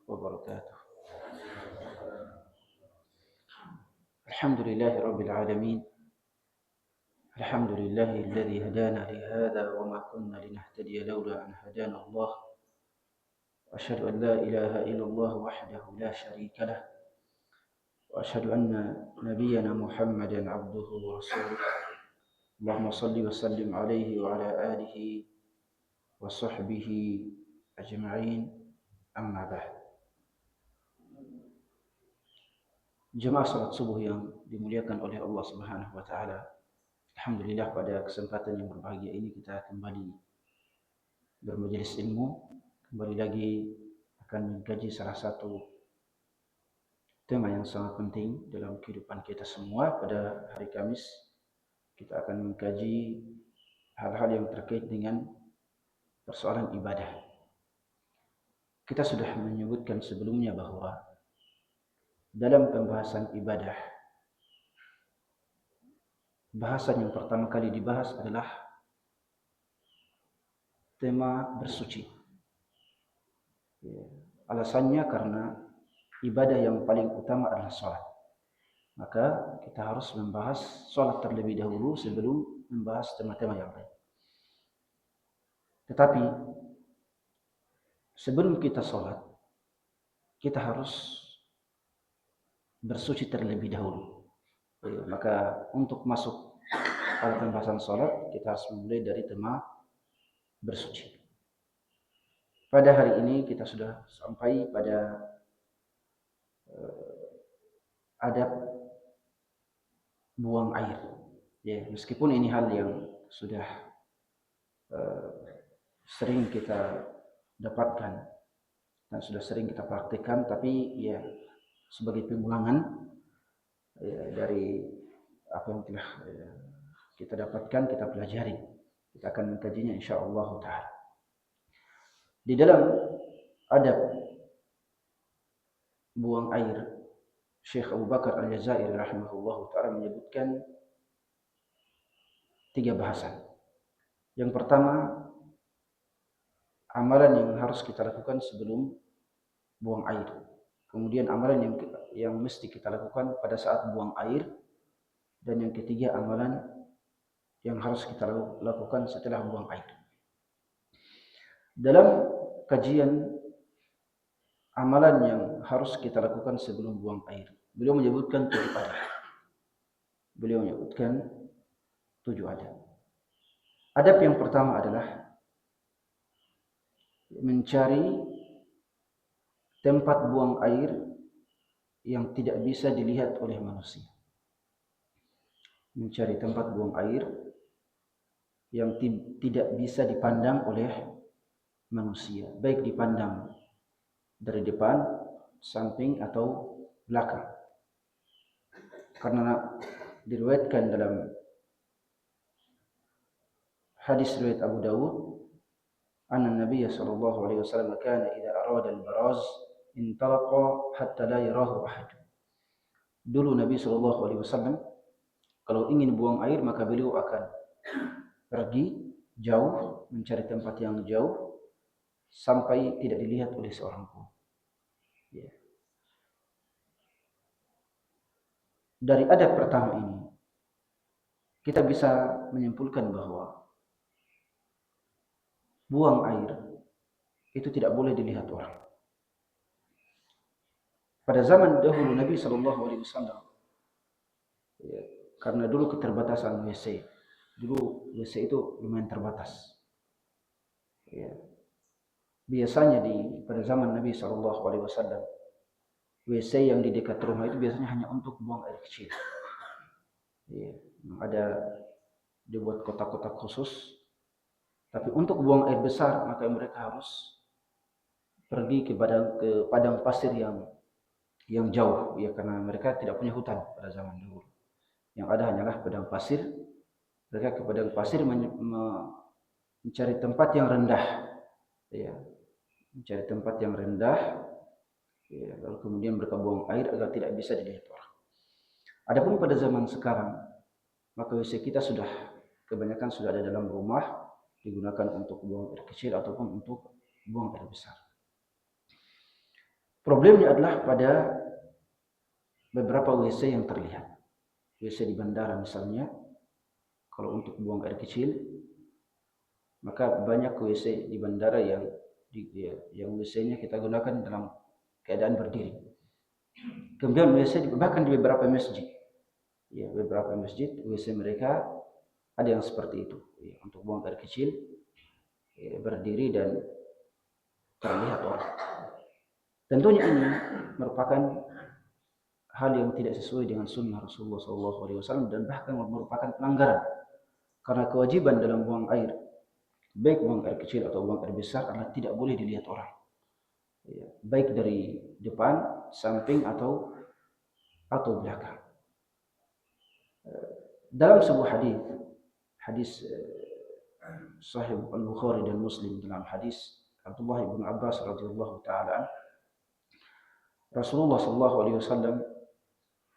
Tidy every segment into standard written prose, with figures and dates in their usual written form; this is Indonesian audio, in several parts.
wabarakatuh. Alhamdulillahi rabbil alamin. Alhamdulillahi alladhi hadana li hadha wa ma kunna linahtadiya lawla an hadana Allah. Wa asyhadu an la ilaha illallah wahdahu la syarika lah. Wa asyhadu anna nabiyyana Muhammadan abduhu wa rasuluh. Allahumma salli wa sallim alaihi wa ala alihi wa sahbihi ajma'in. Amma ba'd. Jemaah salat subuh yang dimuliakan oleh Allah Subhanahu wa taala. Alhamdulillah pada kesempatan yang berbahagia ini kita kembali bermajelis ilmu, kembali lagi akan mengkaji salah satu tema yang sangat penting dalam kehidupan kita semua. Pada hari Kamis kita akan mengkaji hal-hal yang terkait dengan persoalan ibadah. Kita sudah menyebutkan sebelumnya bahwa dalam pembahasan ibadah, bahasan yang pertama kali dibahas adalah tema bersuci. Alasannya karena ibadah yang paling utama adalah sholat. Maka kita harus membahas sholat terlebih dahulu sebelum membahas tema-tema yang lain. Tetapi sebelum kita sholat, kita harus bersuci terlebih dahulu. Maka untuk masuk pada pembahasan sholat, kita harus memulai dari tema bersuci. Pada hari ini kita sudah sampai pada adab buang air. Ya, meskipun ini hal yang sudah sering kita dapatkan dan sudah sering kita praktikkan, tapi ya sebagai pengulangan dari apa yang telah kita dapatkan, kita pelajari. Kita akan mengkajinya insyaallah taala. Di dalam adab buang air, Syekh Abu Bakar Al-Jazairi rahimahullahu taala menyebutkan 3 bahasan. Yang pertama, amalan yang harus kita lakukan sebelum buang air. Kemudian amalan yang mesti kita lakukan pada saat buang air. Dan yang ketiga, amalan yang harus kita lakukan setelah buang air. Dalam kajian amalan yang harus kita lakukan sebelum buang air, beliau menyebutkan 7 adab. Beliau menyebutkan 7 adab. Adab yang pertama adalah mencari tempat buang air yang tidak bisa dilihat oleh manusia. Mencari tempat buang air yang tidak bisa dipandang oleh manusia, baik dipandang dari depan, samping atau belakang. Karena diriwayatkan dalam hadis riwayat Abu Dawud, anna Nabiy sallallahu alaihi wasallam kana idza arada al-baraz intalaqa hatta la yarahu ahad. Dulu Nabi sallallahu alaihi wasallam kalau ingin buang air maka beliau akan pergi jauh, mencari tempat yang jauh sampai tidak dilihat oleh seorang pun. Ya. Dari adab pertama ini kita bisa menyimpulkan bahwa buang air itu tidak boleh dilihat orang. Pada zaman dahulu Nabi sallallahu alaihi wasallam, ya, karena dulu keterbatasan WC. Dulu WC itu lumayan terbatas. Ya. Biasanya pada zaman Nabi SAW, WC yang di dekat rumah itu biasanya hanya untuk buang air kecil. Ya. Ada dibuat kotak-kotak khusus. Tapi untuk buang air besar maka mereka harus pergi ke padang pasir yang jauh. Ya, karena mereka tidak punya hutan pada zaman dulu. Yang ada hanyalah padang pasir. Mereka ke padang pasir mencari tempat yang rendah, ya, mencari tempat yang rendah, ya, lalu kemudian mereka buang air agar tidak bisa dilihat orang. Adapun pada zaman sekarang, maka WC kita kebanyakan sudah ada dalam rumah, digunakan untuk buang air kecil ataupun untuk buang air besar. Problemnya adalah pada beberapa WC yang terlihat. WC di bandara misalnya, kalau untuk buang air kecil, maka banyak WC di bandara yang WC-nya kita gunakan dalam keadaan berdiri. Kemudian WC bahkan di beberapa masjid, beberapa masjid WC mereka ada yang seperti itu, untuk buang air kecil, berdiri dan terlihat orang. Tentunya ini merupakan hal yang tidak sesuai dengan sunnah Rasulullah SAW dan bahkan merupakan pelanggaran. Karena kewajiban dalam buang air, baik buang air kecil atau buang air besar, adalah tidak boleh dilihat orang. Baik dari depan, samping atau belakang. Dalam sebuah hadis Sahih Al-Bukhari dan Muslim, dalam hadis Abdullah bin Abbas radhiyallahu taala, Rasulullah SAW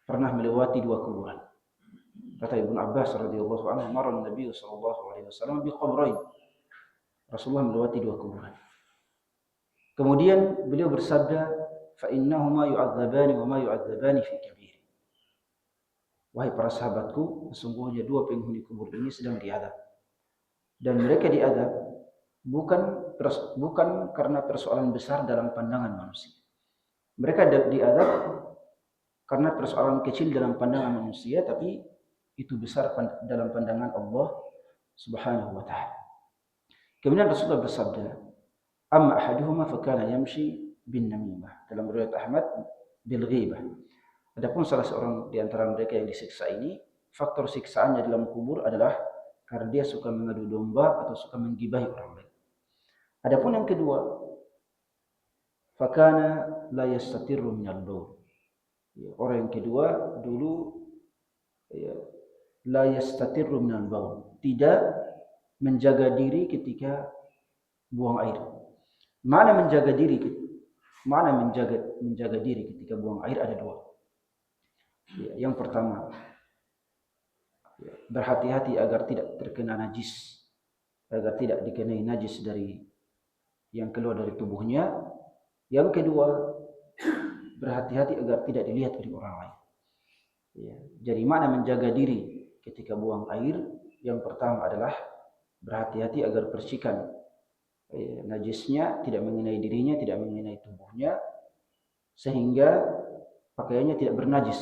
pernah melewati dua kuburan. Kata Ibnu Abbas radhiyallahu anhu, "Marra Nabi SAW bi qabrain." Rasulullah melewati dua kuburan. Kemudian beliau bersabda, "Fa innahuma yu'adzabani wa ma yu'adzabani fi kabir." Wahai para sahabatku, sesungguhnya dua penghuni kubur ini sedang diadab. Dan mereka diadab bukan karena persoalan besar dalam pandangan manusia. Mereka diadab karena persoalan kecil dalam pandangan manusia, tapi itu besar dalam pandangan Allah Subhanahu wa taala. Kemudian Rasulullah bersabda, "Amma ahaduhuma fakana yamshi bin namimah." Dalam riwayat Ahmad, bil ghibah. Adapun salah seorang di antara mereka yang disiksa ini, faktor siksaannya dalam kubur adalah karena dia suka mengadu domba atau suka menggibahi orang lain. Adapun yang kedua, fakana la yastatirru minal baul. Orang yang kedua dulu la yastatirru minal baul, tidak menjaga diri ketika buang air. Mana menjaga diri ketika buang air ada dua. Yang pertama, berhati-hati agar tidak terkena najis, agar tidak dikenai najis dari yang keluar dari tubuhnya. Yang kedua, berhati-hati agar tidak dilihat oleh orang lain. Jadi mana menjaga diri ketika buang air? Yang pertama adalah berhati-hati agar percikan najisnya tidak mengenai dirinya, tidak mengenai tubuhnya, sehingga pakaiannya tidak bernajis,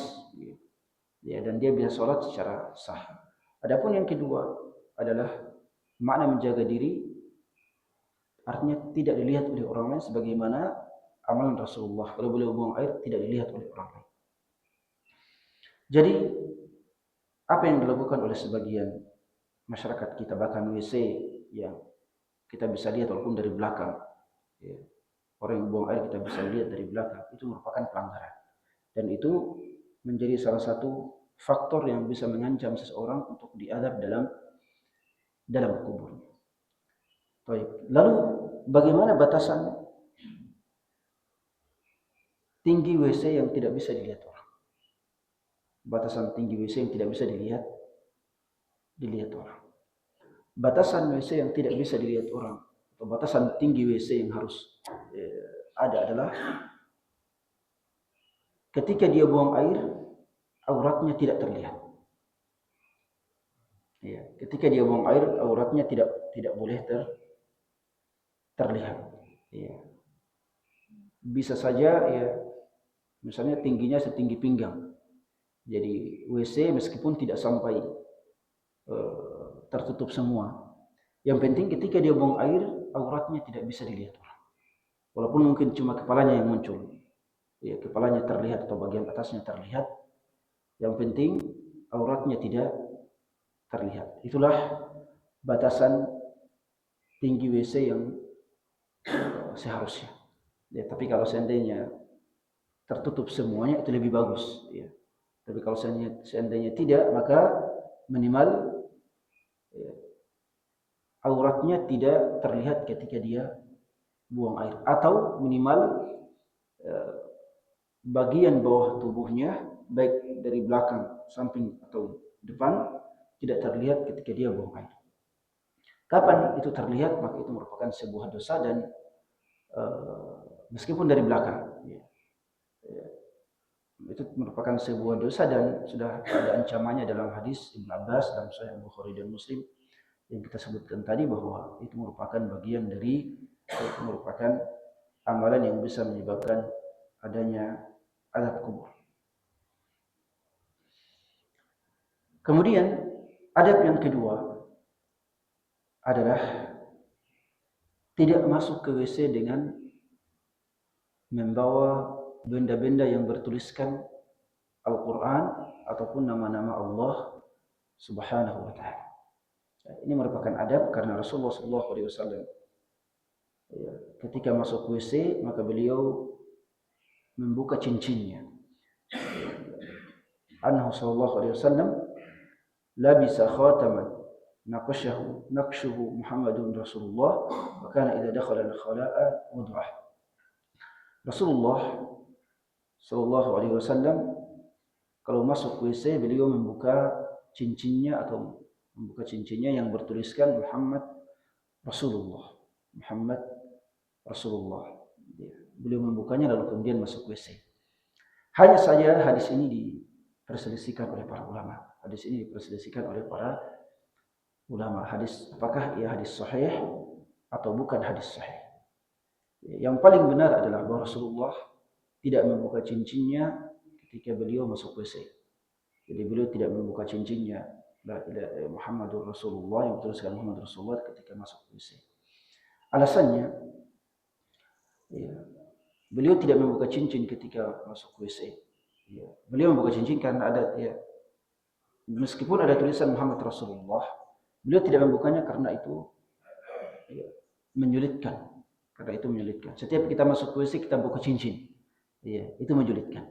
dan dia bisa sholat secara sah. Adapun yang kedua adalah makna menjaga diri, artinya tidak dilihat oleh orang lain, sebagaimana amalan Rasulullah. Kalau beliau buang air tidak dilihat oleh orang lain. Jadi apa yang dilakukan oleh sebagian masyarakat kita, bahkan WC yang kita bisa lihat walaupun dari belakang, orang yang buang air kita bisa lihat dari belakang, itu merupakan pelanggaran. Dan itu menjadi salah satu faktor yang bisa mengancam seseorang untuk diadab dalam kuburnya. Baik. Lalu bagaimana batasan tinggi WC yang tidak bisa dilihat orang? Batasan tinggi WC yang tidak bisa dilihat orang. Batasan WC yang tidak bisa dilihat orang, atau batasan tinggi WC yang harus ada adalah ketika dia buang air, auratnya tidak terlihat. Ketika dia buang air, auratnya tidak boleh terlihat. Bisa saja misalnya tingginya setinggi pinggang. Jadi WC meskipun tidak sampai tertutup semua, yang penting ketika dia buang air, auratnya tidak bisa dilihat orang. Walaupun mungkin cuma kepalanya yang muncul, kepalanya terlihat atau bagian atasnya terlihat, yang penting auratnya tidak terlihat. Itulah batasan tinggi WC yang seharusnya. Tapi kalau seandainya tertutup semuanya itu lebih bagus. Tapi kalau seandainya tidak, maka minimal auratnya tidak terlihat ketika dia buang air, atau minimal bagian bawah tubuhnya, baik dari belakang, samping atau depan, tidak terlihat ketika dia buang air. Kapan itu terlihat? Maka itu merupakan sebuah dosa, dan meskipun dari belakang, itu merupakan sebuah dosa dan sudah ada ancamannya dalam hadis Ibnu Abbas dalam Sahih Bukhari dan Muslim yang kita sebutkan tadi, bahwa itu merupakan bagian dari, itu merupakan amalan yang bisa menyebabkan adanya azab kubur. Kemudian adab yang kedua adalah tidak masuk ke WC dengan membawa benda-benda yang bertuliskan Al-Quran ataupun nama-nama Allah Subhanahu wa Ta'ala. Ini merupakan adab karena Rasulullah SAW ketika masuk WC maka beliau membuka cincinnya. Anhu sallallahu alaihi wasallam labisa khataman naqshuhu Muhammadun Rasulullah wa kana idza dakhala al-khala'a wad'ah. Rasulullah sallallahu alaihi wasallam kalau masuk WC beliau membuka cincinnya yang bertuliskan Muhammad Rasulullah. Muhammad Rasulullah. Beliau membukanya lalu kemudian masuk WC. Hanya saja hadis ini diperselisihkan oleh para ulama. Hadis ini diperselisihkan oleh para ulama. Hadis apakah ia hadis sahih atau bukan hadis sahih. Yang paling benar adalah bahwa Rasulullah tidak membuka cincinnya ketika beliau masuk WC. Jadi beliau tidak membuka cincinnya Muhammadur Rasulullah yang bertuliskan Muhammad Rasulullah ketika masuk WC. Alasannya, beliau tidak membuka cincin ketika masuk WC. Beliau membuka cincin karena ada, meskipun ada tulisan Muhammad Rasulullah, beliau tidak membukanya karena itu menyulitkan. Setiap kita masuk WC kita buka cincin, itu menyulitkan.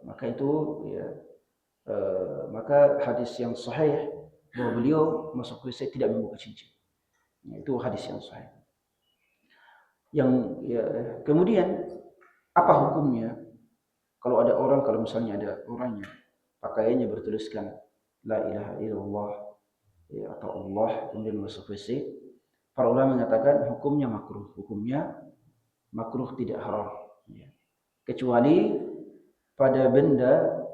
Maka itu, maka hadis yang sahih bahwa beliau masuk WC tidak membuka cincin. Itu hadis yang sahih. Kemudian apa hukumnya kalau misalnya ada orang yang pakaiannya bertuliskan la ilaha illallah atau Allah kemudian masuk WC, para ulama mengatakan hukumnya makruh tidak haram, kecuali pada benda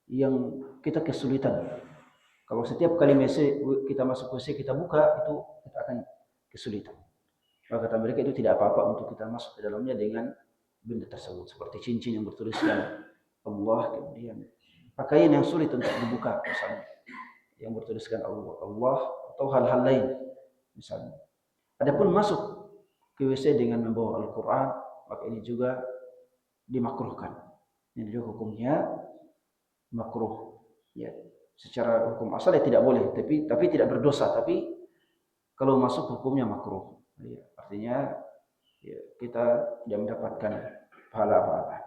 yang kita kesulitan. Kalau setiap kali kita masuk WC kita buka, itu kita akan kesulitan. Maka kata mereka itu tidak apa-apa untuk kita masuk ke dalamnya dengan benda tersebut, seperti cincin yang bertuliskan Allah, kemudian pakaian yang sulit untuk dibuka misalnya yang bertuliskan Allah atau hal-hal lain misalnya. Adapun masuk ke WC dengan membawa Al-Quran, maka ini juga dimakruhkan. Ini juga hukumnya makruh. Secara hukum asal tidak boleh, tapi tidak berdosa. Tapi kalau masuk hukumnya makruh. Artinya kita tidak mendapatkan pahala apa-apa.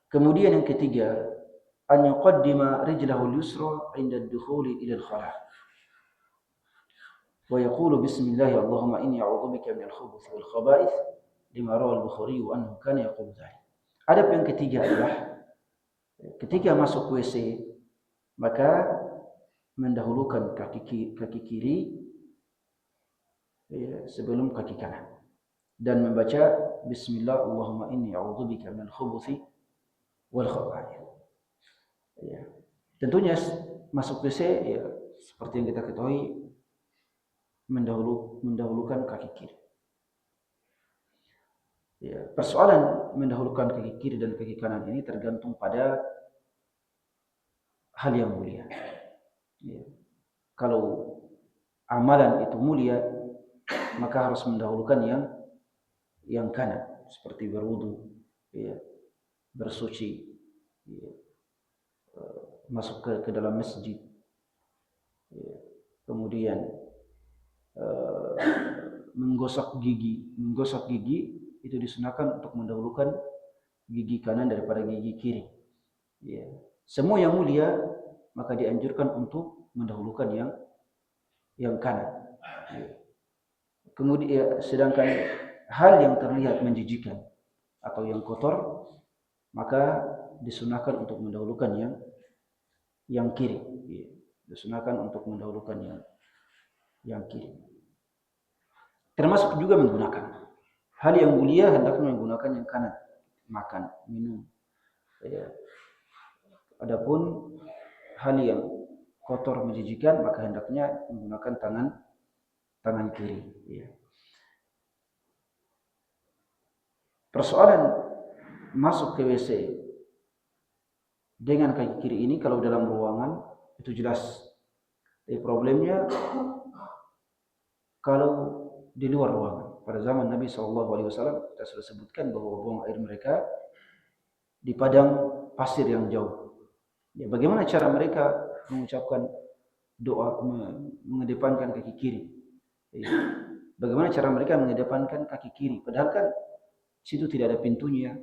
Kemudian yang ketiga, an yuqaddima rijlahu al-yusra 'inda ad-dukhuli ila al-khala' wa yaqulu bismillah Allahumma inni a'udzubika minal khubuthi wal khaba'ith lima rawa al-Bukhari anhu kana yaqulu dzalik. Adab yang ketiga adalah ketika masuk WC maka mendahulukan kaki kiri sebelum kaki kanan dan membaca bismillah Allahumma inni a'udzubika minal khubuthi wal khaba'ith. Tentunya masuk WC seperti yang kita ketahui mendahulukan kaki kiri. Persoalan mendahulukan kaki kiri dan kaki kanan ini tergantung pada hal yang mulia. Kalau amalan itu mulia, maka harus mendahulukan yang kanan, seperti berwudu, bersuci, masuk ke dalam masjid, kemudian menggosok gigi itu disunahkan untuk mendahulukan gigi kanan daripada gigi kiri. Semua yang mulia maka dianjurkan untuk mendahulukan yang kanan. Kemudian sedangkan hal yang terlihat menjijikan atau yang kotor maka disunahkan untuk mendahulukan yang kiri. Disunahkan untuk mendahulukan yang kiri. Termasuk juga menggunakan Hal yang mulia hendaknya menggunakan yang kanan, makan, minum. Ya. Adapun hal yang kotor menjijikan maka hendaknya menggunakan tangan kiri. Ya. Persoalan masuk ke WC dengan kaki kiri ini kalau dalam ruangan itu jelas. Problemnya kalau di luar ruangan. Pada zaman Nabi SAW kita sudah sebutkan bahwa buang air mereka di padang pasir yang jauh. Ya, bagaimana cara mereka mengucapkan doa mengedepankan kaki kiri? Ya, bagaimana cara mereka mengedepankan kaki kiri? Padahal kan situ tidak ada pintunya.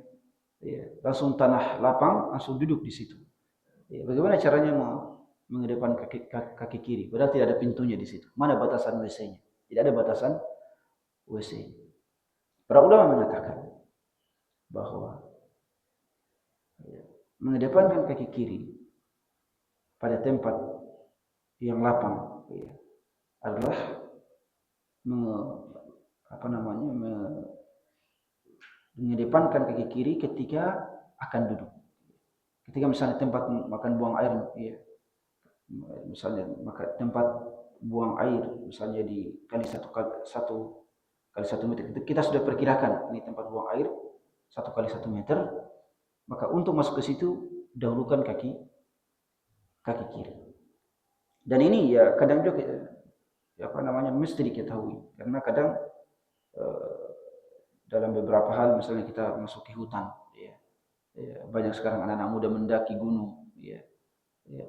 Ya, langsung tanah lapang, langsung duduk di situ. Ya, bagaimana caranya mengedepankan kaki kiri? Padahal tidak ada pintunya di situ. Mana batasan WC-nya? Tidak ada batasan WC. Para ulama mengatakan bahwa mengedepankan kaki kiri pada tempat yang lapang adalah mengedepankan kaki kiri ketika akan duduk. Ketika misalnya tempat makan buang air, misalnya tempat buang air misalnya di kali satu meter, kita sudah perkirakan ini tempat buang air 1 kali 1 meter, maka untuk masuk ke situ dahulukan kaki kiri. Dan ini ya kadang juga mesti diketahui karena kadang dalam beberapa hal misalnya kita masuk ke hutan, banyak sekarang anak-anak muda mendaki gunung,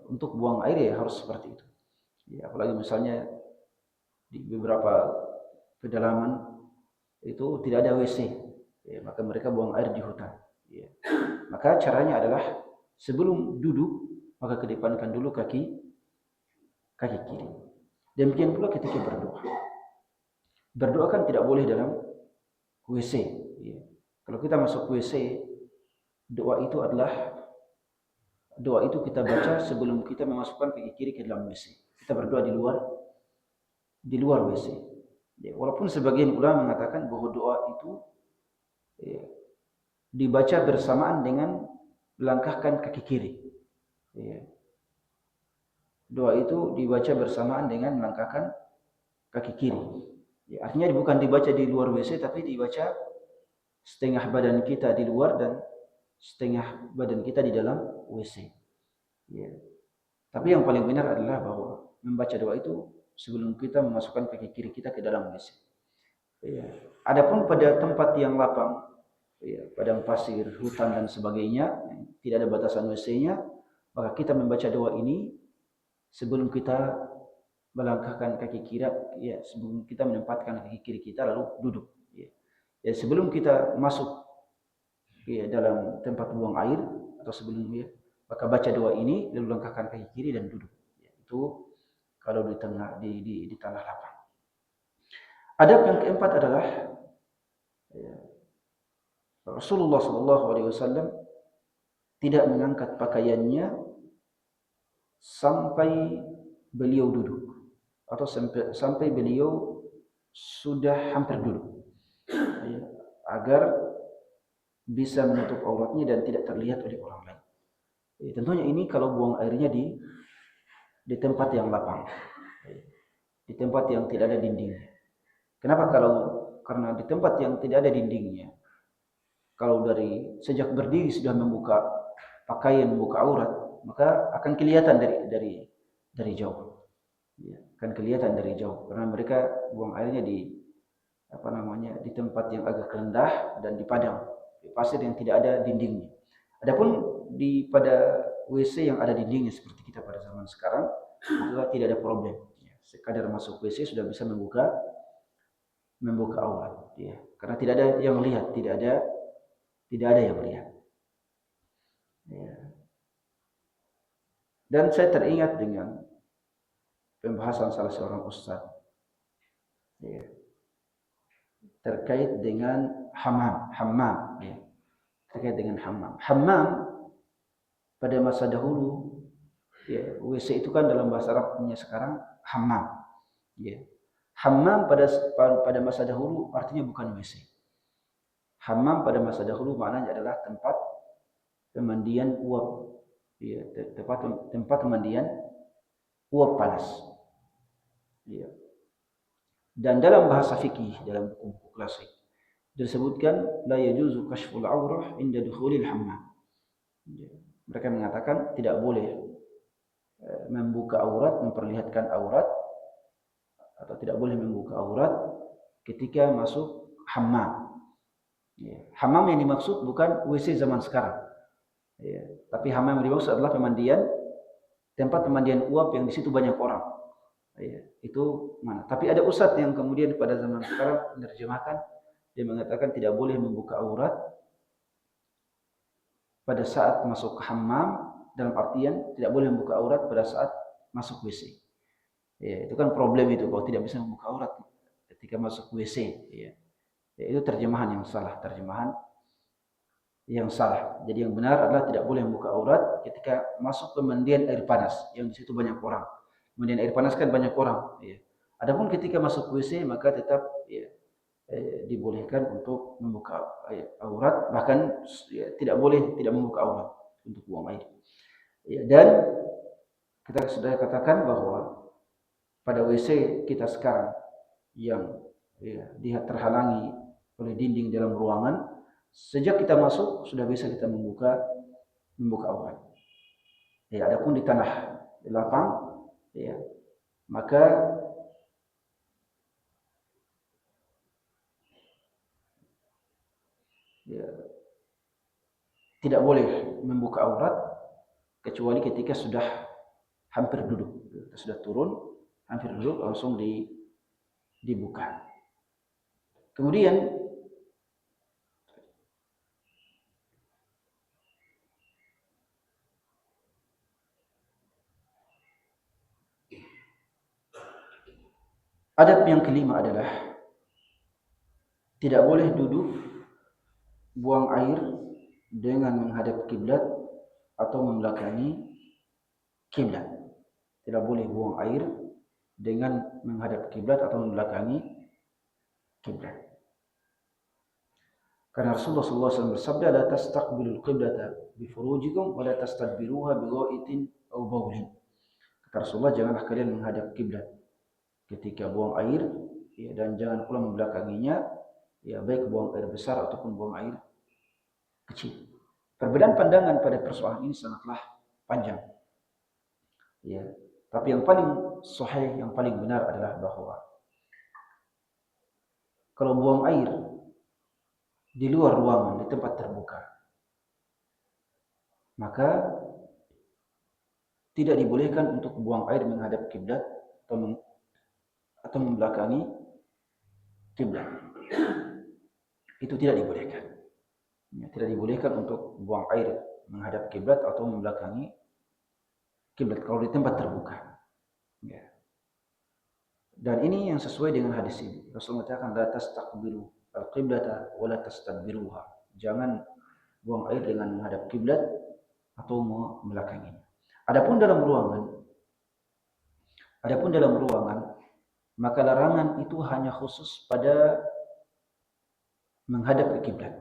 untuk buang air harus seperti itu. Apalagi misalnya di beberapa pedalaman itu tidak ada WC, maka mereka buang air di hutan. Maka caranya adalah sebelum duduk maka kedepankan dulu kaki kiri. Demikian pula ketika berdoa. Berdoa kan tidak boleh dalam WC. Kalau kita masuk WC, doa itu kita baca sebelum kita memasukkan kaki kiri ke dalam WC. Kita berdoa di luar WC. Walaupun sebagian ulama mengatakan bahwa doa itu dibaca bersamaan dengan melangkahkan kaki kiri. Doa itu dibaca bersamaan dengan melangkahkan kaki kiri. Artinya bukan dibaca di luar WC, tapi dibaca setengah badan kita di luar dan setengah badan kita di dalam WC. Tapi yang paling benar adalah bahwa membaca doa itu sebelum kita memasukkan kaki kiri kita ke dalam WC. Adapun pada tempat yang lapang, padang pasir, hutan dan sebagainya, tidak ada batasan WC-nya, maka kita membaca doa ini sebelum kita melangkahkan kaki kiri, sebelum kita menempatkan kaki kiri kita lalu duduk. Sebelum kita masuk dalam tempat buang air atau sebelumnya, maka baca doa ini lalu langkahkan kaki kiri dan duduk. Itu kalau di tanah lapang. Adab yang keempat adalah Rasulullah SAW tidak mengangkat pakaiannya sampai beliau duduk atau sampai beliau sudah hampir duduk, agar bisa menutup auratnya dan tidak terlihat oleh orang lain. Tentunya ini kalau buang airnya di tempat yang lapang, di tempat yang tidak ada dindingnya. Kenapa? Karena di tempat yang tidak ada dindingnya, kalau dari sejak berdiri sudah membuka pakaian, membuka aurat, maka akan kelihatan dari jauh. Akan kelihatan dari jauh karena mereka buang airnya di tempat yang agak rendah dan di padang pasir yang tidak ada dindingnya. Adapun pada WC yang ada dindingnya seperti kita pada zaman sekarang, maka tidak ada problem. Sekadar masuk WC sudah bisa membuka aurat, karena tidak ada yang melihat, tidak ada yang melihat. Dan saya teringat dengan pembahasan salah seorang ustaz terkait dengan hammam. Terkait dengan hammam pada masa dahulu, WC itu kan dalam bahasa Arabnya sekarang hammam. Hammam pada masa dahulu artinya bukan WC. Hammam pada masa dahulu maknanya adalah tempat pemandian uap. Ya, tempat pemandian uap panas. Ya. Dan dalam bahasa fikih, dalam buku-buku klasik, disebutkan la yajuzu kashful aurah inda dukhulil hammam. Ya. Mereka mengatakan tidak boleh membuka aurat, memperlihatkan aurat, atau tidak boleh membuka aurat ketika masuk hammam. Ya. Hammam yang dimaksud bukan WC zaman sekarang. Ya. Tapi hammam yang dimaksud adalah tempat pemandian uap yang di situ banyak orang. Ya. Itu mana? Tapi ada ustadz yang kemudian pada zaman sekarang menerjemahkan, dia mengatakan tidak boleh membuka aurat pada saat masuk hammam, dalam artian tidak boleh membuka aurat pada saat masuk WC. Ya, itu kan problem itu kalau tidak bisa membuka aurat ketika masuk WC. Ya. Ya, itu terjemahan yang salah, Jadi yang benar adalah tidak boleh membuka aurat ketika masuk pemandian air panas yang di situ banyak orang. Pemandian air panas kan banyak orang. Ya. Adapun ketika masuk WC maka tetap ya, dibolehkan untuk membuka aurat, bahkan ya, tidak boleh tidak membuka aurat untuk buang air. Ya, dan kita sudah katakan bahwa pada WC kita sekarang yang ya, terhalangi oleh dinding dalam ruangan, sejak kita masuk sudah bisa kita membuka aurat. Ya, adapun di tanah lapang, ya, maka ya, tidak boleh membuka aurat kecuali ketika sudah hampir duduk, sudah turun, hampir duduk langsung dibuka. Kemudian adab yang kelima adalah tidak boleh duduk buang air dengan menghadap kiblat atau membelakangi kiblat. Tidak boleh buang air dengan menghadap kiblat atau membelakangi kiblat. Karena Rasulullah SAW bersabda, la tastaqbilul qiblata bifurujikum wa la tastadbiruha bighaitin aw bawlin. Kata Rasulullah, janganlah kalian menghadap kiblat ketika buang air, ya, dan jangan pula membelakanginya, ya, baik buang air besar ataupun buang air kecil. Perbedaan pandangan pada persoalan ini sangatlah panjang. Ya, tapi yang paling sahih, yang paling benar adalah bahwa kalau buang air di luar ruangan, di tempat terbuka, maka tidak dibolehkan untuk buang air menghadap kiblat atau membelakangi kiblat. Itu tidak dibolehkan. Ya, tidak dibolehkan untuk buang air menghadap kiblat atau membelakangi kiblat kalau di tempat terbuka. Ya. Dan ini yang sesuai dengan hadis ini. Rasulullah mengatakan, la tastaqbilu al-qiblata wa la tastadbiruha. Jangan buang air dengan menghadap kiblat atau membelakanginya. Adapun dalam ruangan, maka larangan itu hanya khusus pada menghadap ke kiblat.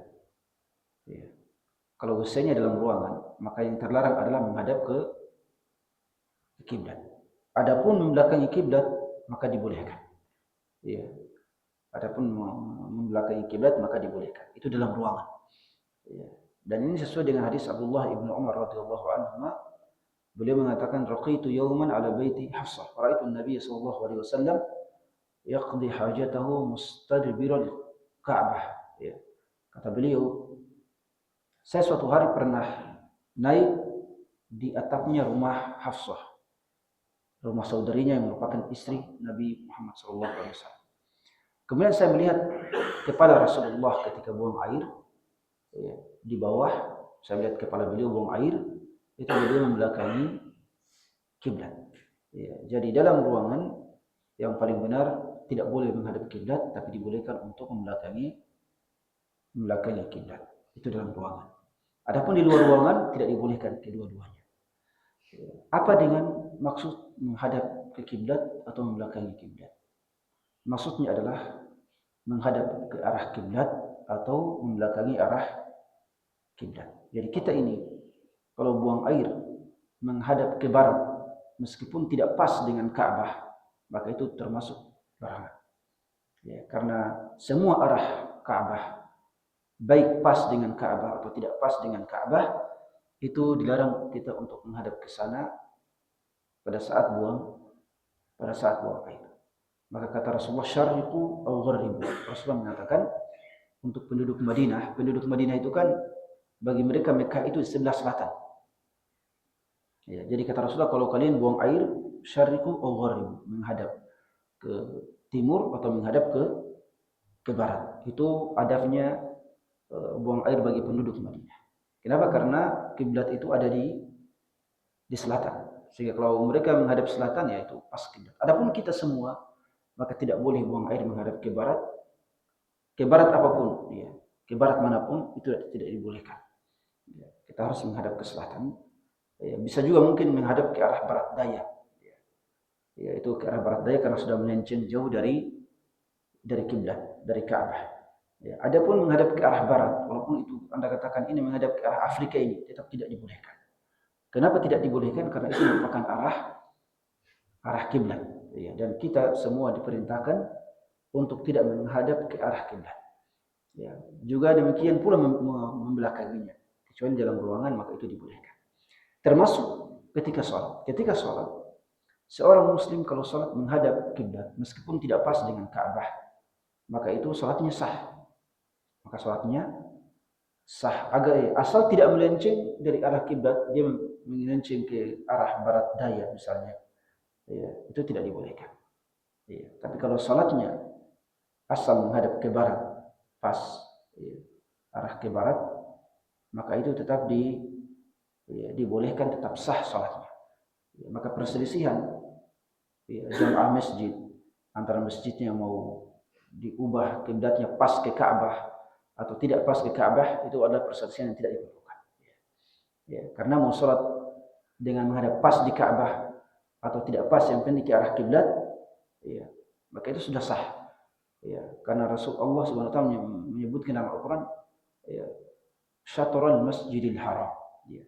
Ya. Kalau WC-nya dalam ruangan, maka yang terlarang adalah menghadap ke kiblat. Adapun membelakangi kiblat maka dibolehkan. Ya. Adapun membelakangi kiblat maka dibolehkan. Itu dalam ruangan. Ya. Dan ini sesuai dengan hadis Abdullah ibnu Umar radhiyallahu anhu. Beliau mengatakan, raqitu yawman ala baiti Hafsah, ra'aitu an-nabiy sallallahu alaihi wasallam yaqdi hajatahu mustadbiral Ka'bah. Ya. Kata beliau, saya suatu hari pernah naik di atapnya rumah Hafsah, rumah saudarinya yang merupakan istri Nabi Muhammad SAW. Kemudian saya melihat kepala Rasulullah ketika buang air, ya, di bawah saya melihat kepala beliau buang air, itu beliau membelakangi kiblat. Ya, jadi dalam ruangan yang paling benar tidak boleh menghadap kiblat, tapi dibolehkan untuk membelakangi kiblat. Itu dalam ruangan. Adapun di luar ruangan tidak dibolehkan kedua-duanya. Apa dengan maksud menghadap ke kiblat atau membelakangi kiblat? Maksudnya adalah menghadap ke arah kiblat atau membelakangi arah kiblat. Jadi kita ini kalau buang air menghadap ke barat meskipun tidak pas dengan Ka'bah, maka itu termasuk larangan. Ya, karena semua arah Ka'bah, baik pas dengan Ka'bah atau tidak pas dengan Ka'bah, itu dilarang kita untuk menghadap ke sana pada saat buang air. Maka kata Rasulullah, syarriqu au gharribu. Rasulullah mengatakan untuk penduduk Madinah itu kan bagi mereka Mekah itu di sebelah selatan. Ya, jadi kata Rasulullah, kalau kalian buang air, syarriqu au gharribu, menghadap ke timur atau menghadap ke barat. Itu adabnya buang air bagi penduduk Madinah. Kenapa? Karena kiblat itu ada di selatan. Sehingga kalau mereka menghadap selatan, ya itu pas kiblat. Adapun kita semua, maka tidak boleh buang air menghadap ke barat apapun, ya, ke barat manapun itu tidak dibolehkan. Ya, kita harus menghadap ke selatan. Ya, bisa juga mungkin menghadap ke arah barat daya. Ya, itu ke arah barat daya karena sudah melenceng jauh dari kiblat, dari Ka'bah. Ya, adapun menghadap ke arah barat, walaupun itu Anda katakan ini menghadap ke arah Afrika, ini tetap tidak dibolehkan. Kenapa tidak dibolehkan? Karena itu merupakan arah kiblat. Ya, dan kita semua diperintahkan untuk tidak menghadap ke arah kiblat. Ya, juga demikian pula membelakanginya. Kecuali dalam ruangan, maka itu dibolehkan. Termasuk ketika sholat. Ketika sholat, seorang muslim kalau sholat menghadap kiblat, meskipun tidak pas dengan Ka'bah, maka itu sholatnya sah. Maka sholatnya sah. Asal tidak melenceng dari arah kiblat, dia melenceng ke arah barat daya misalnya, ya, itu tidak dibolehkan. Ya, tapi kalau sholatnya asal menghadap ke barat, pas, ya, arah ke barat, maka itu tetap dibolehkan, tetap sah sholatnya. Ya, maka perselisihan, ya, jamaah masjid antara masjidnya mau diubah kiblatnya pas ke Ka'bah atau tidak pas ke Ka'bah, itu adalah perselisihan yang tidak diperlukan. Ya, karena mau sholat dengan menghadap pas di Ka'bah atau tidak pas, yang penting ke arah kiblat, ya, maka itu sudah sah. Ya, karena Rasulullah SWT menyebutkan dalam Al-Quran, ya, syatral masjidil haram. Ya.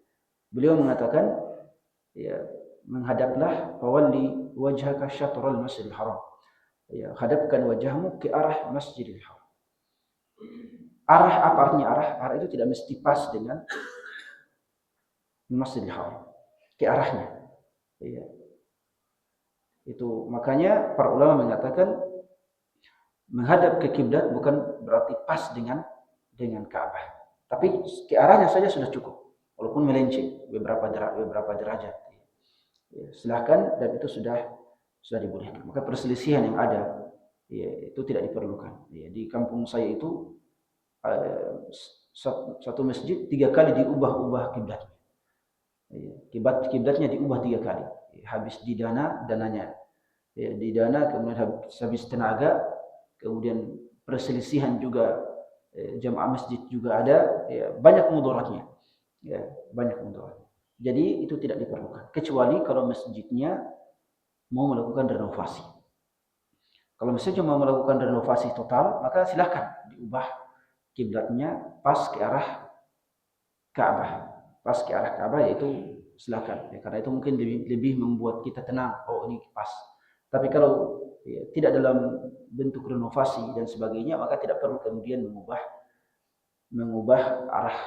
Beliau mengatakan, ya, menghadaplah, fawalli wajhaka syatral masjidil haram. Ya, hadapkan wajahmu ke arah masjidil haram. Arah apa artinya arah? Arah itu tidak mesti pas dengan masjidil haram. Ke arahnya. Ya. Itu makanya para ulama mengatakan menghadap ke kiblat bukan berarti pas dengan Ka'bah. Tapi ke arahnya saja sudah cukup, walaupun melenceng beberapa derajat. Ya, silakan, dan itu sudah dibolehkan. Maka perselisihan yang ada, ya, itu tidak diperlukan. Ya, di kampung saya itu satu masjid 3 kali diubah kiblatnya. Ya, kiblatnya diubah 3 kali. Ya, habis dananya. Ya, didana, kemudian habis tenaga, kemudian perselisihan juga, jamaah masjid juga ada, ya, banyak mudaratnya. Ya, banyak mudaratnya. Jadi itu tidak diperlukan, kecuali kalau masjidnya mau melakukan renovasi. Kalau masjidnya mau melakukan renovasi total, maka silakan diubah kiblatnya pas ke arah Ka'bah. Pas ke arah Ka'bah, yaitu silakan. Ya, karena itu mungkin lebih membuat kita tenang, oh ini pas. Tapi kalau, ya, tidak dalam bentuk renovasi dan sebagainya, maka tidak perlu kemudian mengubah arah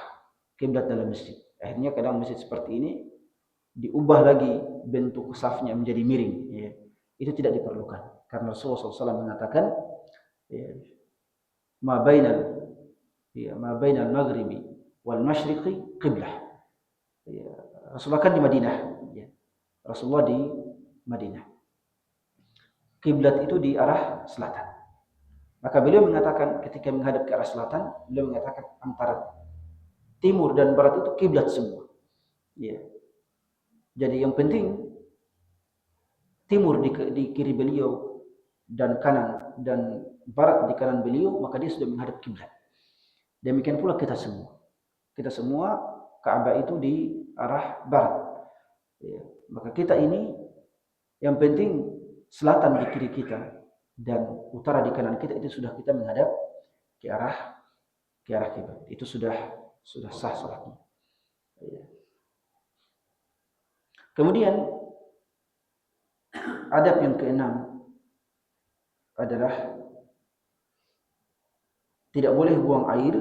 kiblat dalam masjid. Akhirnya kadang masjid seperti ini diubah lagi bentuk safnya menjadi miring. Ya. Itu tidak diperlukan. Karena Rasulullah SAW mengatakan, ya, ma bainal maghribi wal masyriqi qiblah. Ya, Rasulullah kan di Madinah. Ya. Rasulullah di Madinah. Kiblat itu di arah selatan. Maka beliau mengatakan ketika menghadap ke arah selatan, beliau mengatakan antara timur dan barat itu kiblat semua. Ya. Jadi yang penting timur di kiri beliau dan kanan, dan barat di kanan beliau, maka dia sudah menghadap kiblat. Demikian pula kita semua. Kita semua Ka'bah itu di arah barat. Ya. Maka kita ini yang penting selatan di kiri kita dan utara di kanan kita, itu sudah kita menghadap ke arah ke arah kiblat. Itu sudah sah salatnya. Ya. Kemudian adab yang keenam adalah tidak boleh buang air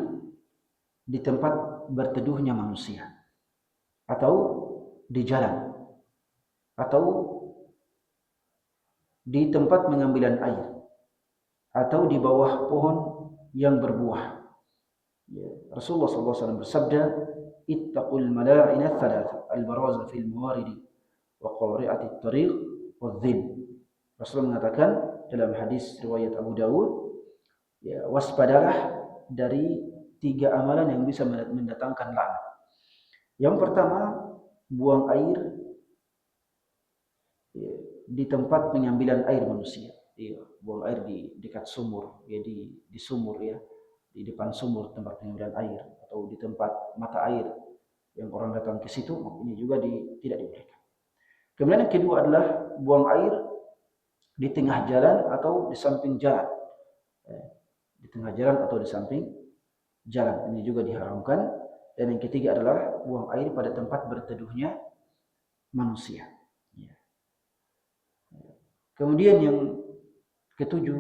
di tempat berteduhnya manusia, atau di jalan, atau di tempat pengambilan air, atau di bawah pohon yang berbuah. Ya. Rasulullah SAW bersabda, ittaqul mala'ina thalatha, al-baraza fil mawaridi wa qari'atit tariq wa dhil. Rasulullah mengatakan dalam hadis riwayat Abu Dawud, ya, waspadalah dari 3 amalan yang bisa mendatangkan laknat. Yang pertama, buang air, ya, di tempat pengambilan air manusia. Ya, buang air di dekat sumur, ya, di sumur, ya, di depan sumur tempat pengambilan air, atau di tempat mata air yang orang datang ke situ, ini juga tidak dibolehkan. Kemudian yang kedua adalah buang air di tengah jalan atau di samping jalan. Di tengah jalan atau di samping jalan, ini juga diharamkan. Dan yang ketiga adalah buang air pada tempat berteduhnya manusia. Ya. Kemudian yang ketujuh,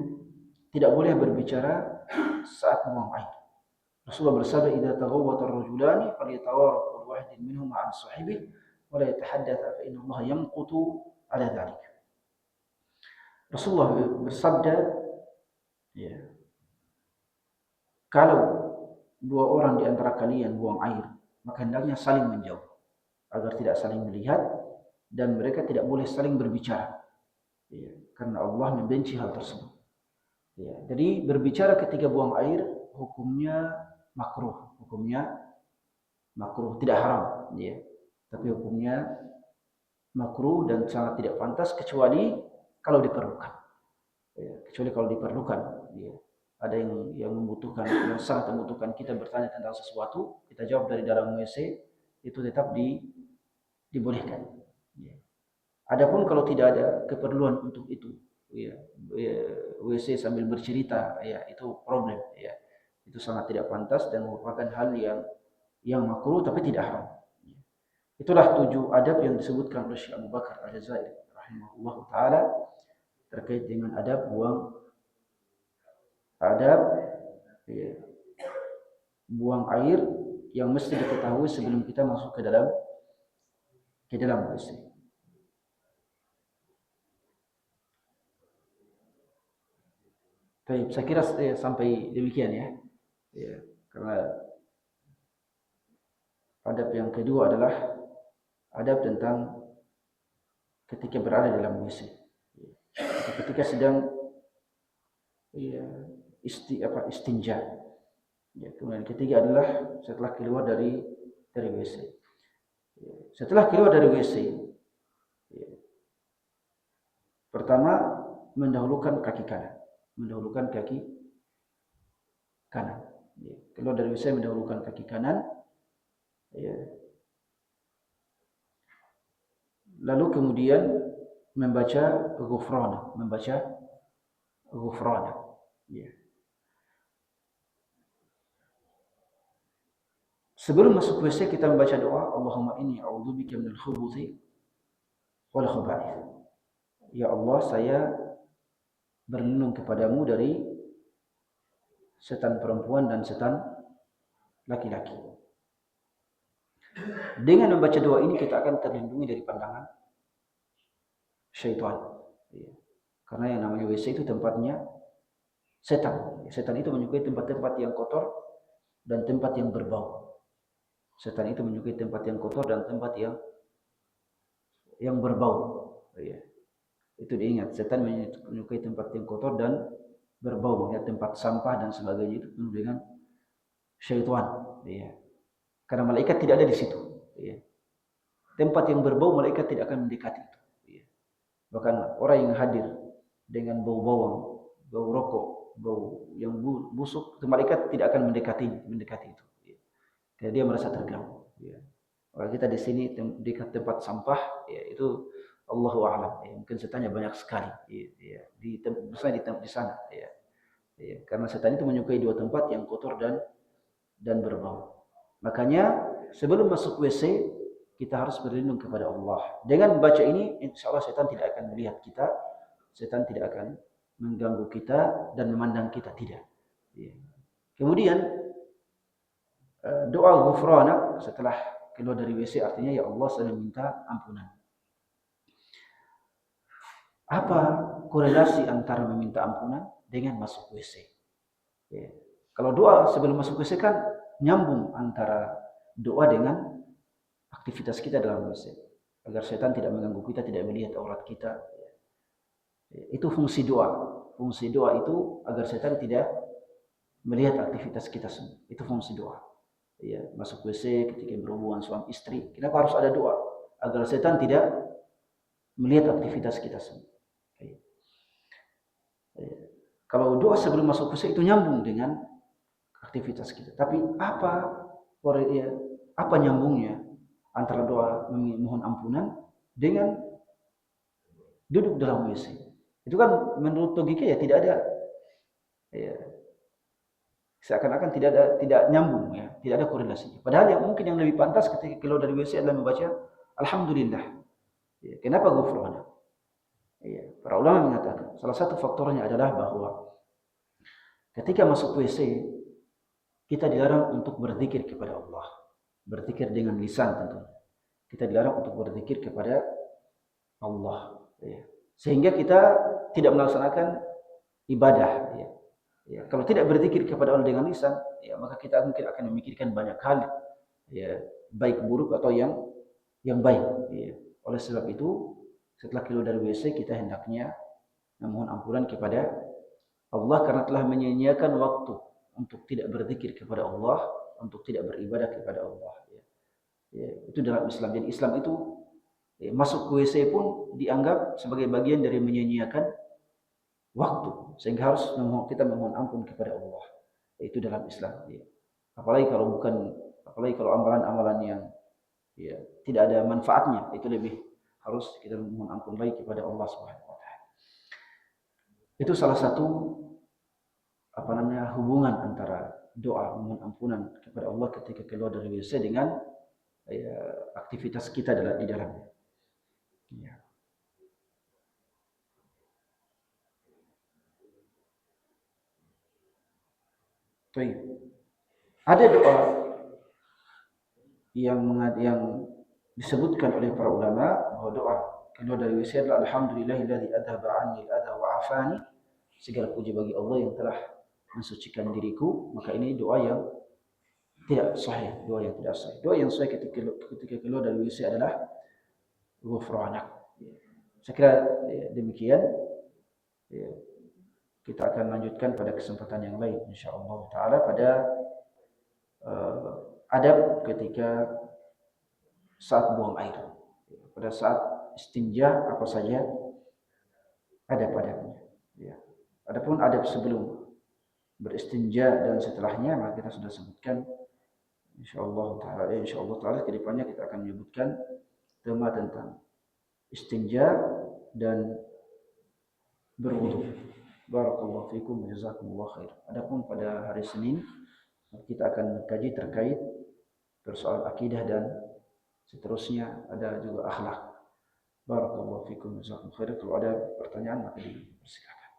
tidak boleh berbicara saat buang air. Rasulullah bersabda, "Idza taghawwata ar-rajulani falyatawaraq kullu wahidin minhuma 'an sahibihi wa la yatahaddatha fa inna Allah yamqutu 'ala dhalik." Rasulullah bersabda, ya, kalau 2 orang di antara kalian buang air, maka hendaknya saling menjauh agar tidak saling melihat, dan mereka tidak boleh saling berbicara. Ya, karena Allah membenci hal tersebut. Ya, jadi berbicara ketika buang air hukumnya makruh, tidak haram, ya. Tapi hukumnya makruh dan sangat tidak pantas kecuali kalau diperlukan. Ya, kecuali kalau diperlukan, ya. Ada yang membutuhkan, yang sangat membutuhkan kita bertanya tentang sesuatu, kita jawab dari dalam WC, itu tetap dibolehkan. Ya. Adapun kalau tidak ada keperluan untuk itu, ya, WC sambil bercerita, ya, itu problem, ya. Itu sangat tidak pantas dan merupakan hal yang makruh tapi tidak haram. Ya. Itulah 7 adab yang disebutkan oleh Syekh Abu Bakar Al-Jazairi rahimahullah taala terkait dengan adab ya, buang air yang mesti diketahui sebelum kita masuk ke dalam WC. Baik, saya kira sampai demikian, ya. Ya, karena adab yang kedua adalah adab tentang ketika berada dalam WC. Ketika sedang, ya, istinja. Ya, kemudian ketiga adalah setelah keluar dari WC. Ya, setelah keluar dari WC, ya, pertama mendahulukan kaki kanan. Ya, keluar dari WC mendahulukan kaki kanan. Ya. Lalu kemudian membaca ghufrana. Ya. Sebelum masuk WC kita membaca doa, Allahumma inni a'udzubika minal khubuthi wal khaba'ith. Ya Allah, saya berlindung kepadamu dari setan perempuan dan setan laki-laki. Dengan membaca doa ini kita akan terlindungi dari pandangan syaitan. Ya. Karena yang namanya WC itu tempatnya setan. Setan itu menyukai tempat-tempat yang kotor dan tempat yang berbau. Setan itu menyukai tempat yang kotor dan tempat yang berbau. Ya. Itu diingat, setan menyukai tempat yang kotor dan berbau, makanya tempat sampah dan sebagainya itu penuh dengan syaitan. Ya. Karena malaikat tidak ada di situ. Ya. Tempat yang berbau malaikat tidak akan mendekati itu. Ya. Bahkan orang yang hadir dengan bau bawang, bau rokok, bau yang busuk, malaikat tidak akan mendekati itu. Ya. Karena dia merasa terganggu. Ya. Kalau kita di sini dekat tempat sampah, ya, itu Allahu a'lam. Ya, mungkin setannya banyak sekali. Ya, di sana. Ya. Ya, karena setan itu menyukai 2 tempat yang kotor dan dan berbau. Makanya sebelum masuk WC kita harus berlindung kepada Allah. Dengan membaca ini, insya Allah setan tidak akan melihat kita, setan tidak akan mengganggu kita dan memandang kita, tidak. Kemudian doa ghufranak setelah keluar dari WC artinya ya Allah saya minta ampunan. Apa korelasi antara meminta ampunan dengan masuk WC? Ya. Kalau doa sebelum masuk WC kan nyambung antara doa dengan aktivitas kita dalam WC. Agar setan tidak mengganggu kita, tidak melihat aurat kita. Itu fungsi doa. Fungsi doa itu agar setan tidak melihat aktivitas kita semua. Itu fungsi doa. Ya, masuk WC ketika berhubungan suami istri. Kenapa harus ada doa? Agar setan tidak melihat aktivitas kita semua. Kalau doa sebelum masuk WC itu nyambung dengan aktivitas kita. Tapi apa nyambungnya antara doa memohon ampunan dengan duduk dalam WC? Itu kan menurut logika ya tidak ada, ya, seakan-akan tidak nyambung, ya, tidak ada korelasi. Padahal yang mungkin yang lebih pantas ketika keluar dari WC adalah membaca Alhamdulillah. Ya, kenapa ghufrana? Ya, para ulama mengatakan salah satu faktornya adalah bahwa ketika masuk WC kita dilarang untuk berzikir kepada Allah, berzikir dengan lisan tentunya. Kita dilarang untuk berzikir kepada Allah, ya. Sehingga kita tidak melaksanakan ibadah, ya. Ya, kalau tidak berzikir kepada Allah dengan lisan, ya, maka kita mungkin akan memikirkan banyak hal, ya, baik buruk atau yang baik. Ya. Oleh sebab itu, setelah keluar dari WC kita hendaknya memohon ampunan kepada Allah karena telah menyia-nyiakan waktu untuk tidak berzikir kepada Allah, untuk tidak beribadah kepada Allah. Ya. Ya, itu dalam Islam. Jadi Islam itu masuk ke WC pun dianggap sebagai bagian dari menyia-nyiakan waktu, sehingga harus kita memohon ampun kepada Allah. Itu dalam Islam. Ya. Apalagi kalau amalan-amalan yang ya, tidak ada manfaatnya, itu lebih harus kita memohon ampun lagi kepada Allah Subhanahu wa taala. Itu salah satu hubungan antara doa memohon ampunan kepada Allah ketika keluar dari WC dengan ya, aktivitas kita di dalamnya. Ya. Ada doa yang disebutkan oleh para ulama bahwa doa keluar dari WC adalah alhamdulillahilladzi adhaba 'anni al-adha wa 'afani. Segala puji bagi Allah yang telah mensucikan diriku. Maka ini doa yang tidak sahih, doa yang tidak sahih. Doa yang sahih ketika keluar dari WC adalah ghufranak. Saya kira demikian. Kita akan lanjutkan pada kesempatan yang lain insyaallah taala pada adab ketika saat buang air. Pada saat istinja apa saja adab-adabnya. Ya. Adapun adab sebelum beristinja dan setelahnya maka kita sudah sebutkan insyaallah taala ke depannya kita akan menyebutkan tema tentang istinja dan berwudu. Barakallahu fikum wa jazakumullah khair. Adapun pada hari Senin kita akan mengkaji terkait persoalan akidah dan seterusnya, ada juga akhlak. Barakallahu fikum wa jazakumullah khair. Kalau ada pertanyaan maka dipersilakan.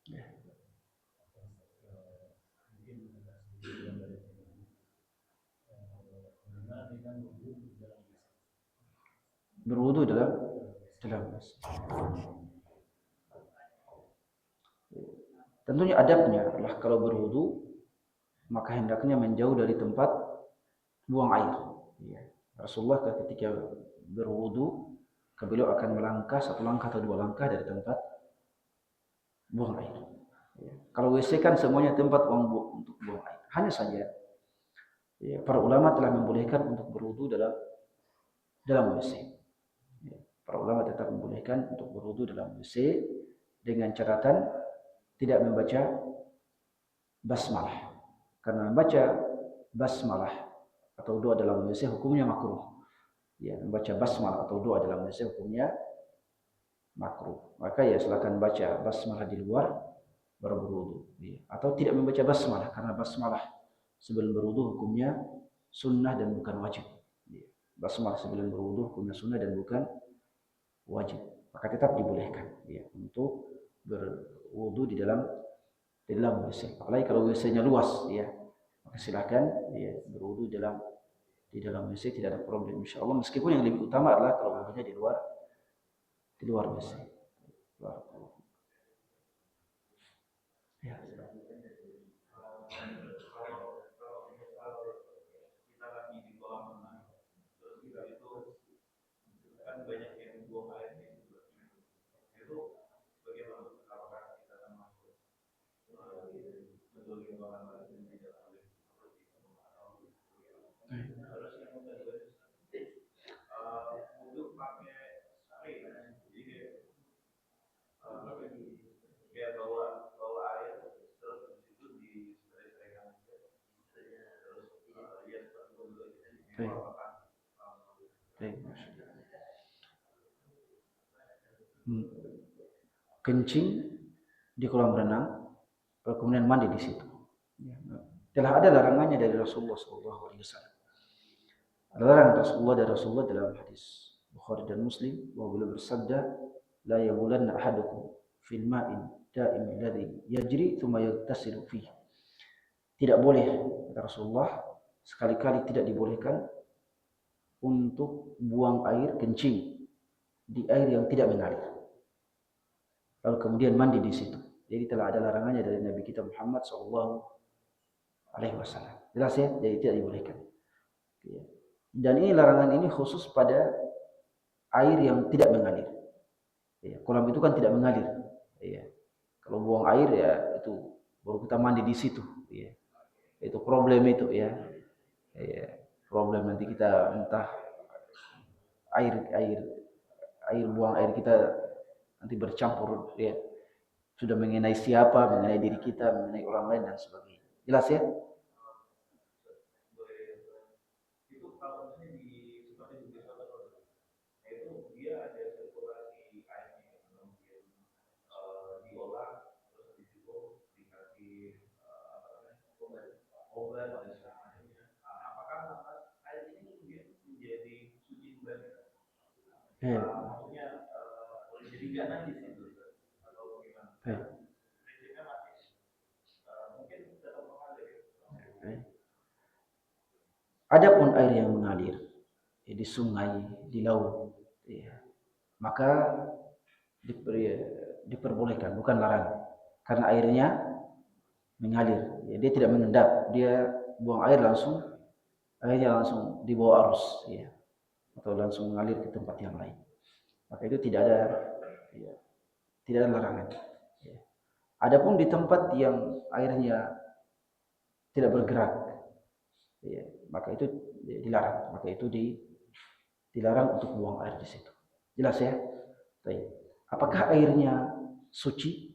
Ya. Berwudu dalam tentunya adabnya adalah kalau berwudu maka hendaknya menjauh dari tempat buang air. Ya. Rasulullah ketika berwudu beliau akan melangkah satu langkah atau dua langkah dari tempat buang air. Ya. Kalau WC kan semuanya tempat untuk buang air. Hanya saja ya, para ulama telah membolehkan untuk berwudu dalam WC. Ya. Para ulama tetap membolehkan untuk berwudu dalam WC dengan catatan tidak membaca basmalah. Karena membaca basmalah atau doa dalam WC hukumnya makruh. Ya, membaca basmalah atau doa dalam WC hukumnya makruh. Maka ya silakan baca basmalah di luar baru berwudu. Ya. Atau tidak membaca basmalah, karena basmalah sebelum berwudu hukumnya sunnah dan bukan wajib. Ya. Basmalah sebelum berwudu hukumnya sunnah dan bukan wajib. Maka tetap dibolehkan ya, untuk berwudu di dalam WC. Apalagi kalau WC-nya luas ya, maka silakan ya, berwudu di dalam WC, tidak ada problem insya Allah. Meskipun yang lebih utama adalah kalau wudunya di luar WC. Ya. Kencing di kolam renang, kemudian mandi di situ. Telah ada larangannya dari Rasulullah SAW. Ada larangan Rasulullah dalam hadis Bukhari dan Muslim bahwa beliau bersabda, la yabulanna ahadukum fil ma'in da'im alladhi yajri thumma yaghtasilu fihi. Tidak boleh, kata Rasulullah, sekali-kali tidak dibolehkan untuk buang air kencing di air yang tidak mengalir, lalu kemudian mandi di situ. Jadi telah ada larangannya dari Nabi kita Muhammad SAW. Jelas ya, jadi tidak dibolehkan. Dan ini larangan ini khusus pada air yang tidak mengalir. Kolam itu kan tidak mengalir. Kalau buang air ya itu baru kita mandi di situ. Itu problem itu ya. Problem nanti kita entah buang air kita nanti bercampur ya, sudah mengenai siapa, mengenai diri kita, mengenai orang lain dan sebagainya. Jelas ya? Adapun air yang mengalir di sungai, di laut, maka diperbolehkan, bukan larangan, karena airnya mengalir. Dia tidak mengendap, dia buang air airnya langsung dibawa arus, atau langsung mengalir ke tempat yang lain. Maka itu tidak ada larangan. Adapun di tempat yang airnya tidak bergerak, maka itu dilarang. Maka itu dilarang untuk buang air di situ. Jelas ya? Baik. Apakah airnya suci?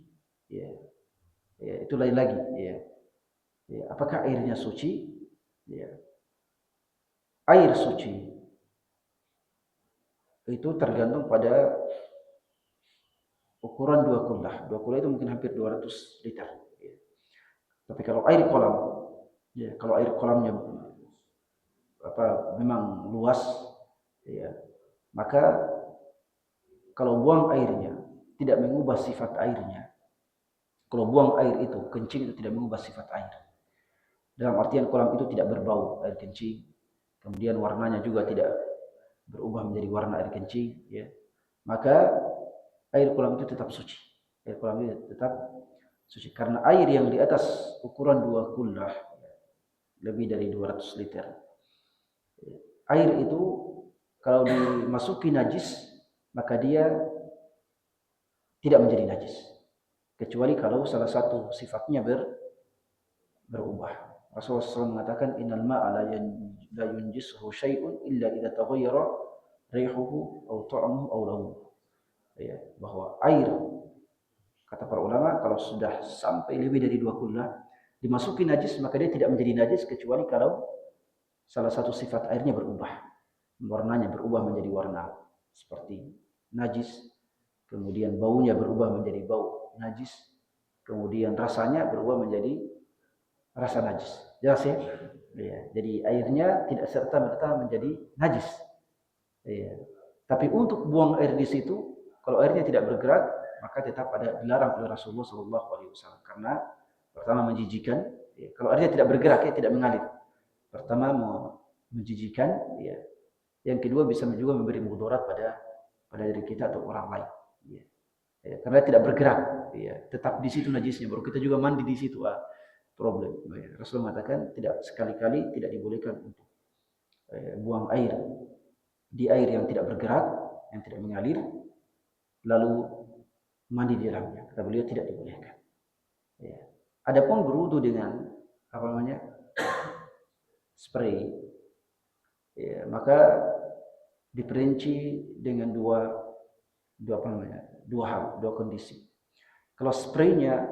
Itu lain lagi. Apakah airnya suci? Air suci itu tergantung pada ukuran 2 kullah. 2 kullah itu mungkin hampir 200 liter. Tapi kalau air kolam, kalau air kolamnya memang luas, maka kalau buang airnya tidak mengubah sifat airnya. Kalau buang air itu, kencing itu tidak mengubah sifat air. Dalam artian kolam itu tidak berbau air kencing, kemudian warnanya juga tidak berubah menjadi warna air kencing, maka air kolam itu tetap suci. Air kolam itu tetap suci karena air yang di atas ukuran 2 kullah, lebih dari 200 liter. Air itu kalau dimasuki najis, maka dia tidak menjadi najis, kecuali kalau salah satu sifatnya berubah. Rasulullah SAW mengatakan, innal ma'a la yunjisuhu syai'un illa idza taghayyara rihuhu aw ta'muhu aw launuhu. Bahwa air, kata para ulama, kalau sudah sampai lebih dari 2 kullah dimasuki najis, maka dia tidak menjadi najis kecuali kalau salah satu sifat airnya berubah, warnanya berubah menjadi warna seperti najis, kemudian baunya berubah menjadi bau najis, kemudian rasanya berubah menjadi rasa najis. Jelas ya? Ya. Jadi airnya tidak serta-merta menjadi najis. Ya. Tapi untuk buang air di situ, kalau airnya tidak bergerak, maka tetap ada dilarang oleh Rasulullah SAW. Karena pertama menjijikan, ya. Kalau airnya tidak bergerak, ya tidak mengalir. Pertama menjijikan, ya. Yang kedua bisa juga memberi mudarat pada diri kita atau orang lain. Ya. Ya. Karena tidak bergerak, ya. Tetap di situ najisnya. Baru kita juga mandi di situ, problem. Ya. Rasulullah mengatakan tidak sekali-kali tidak dibolehkan untuk buang air di air yang tidak bergerak, yang tidak mengalir, lalu mandi di dalamnya. Kata beliau tidak dibolehkan. Ya. Adapun berwudu dengan apa namanya spray, ya, maka diperinci dengan dua hal, dua kondisi. Kalau spraynya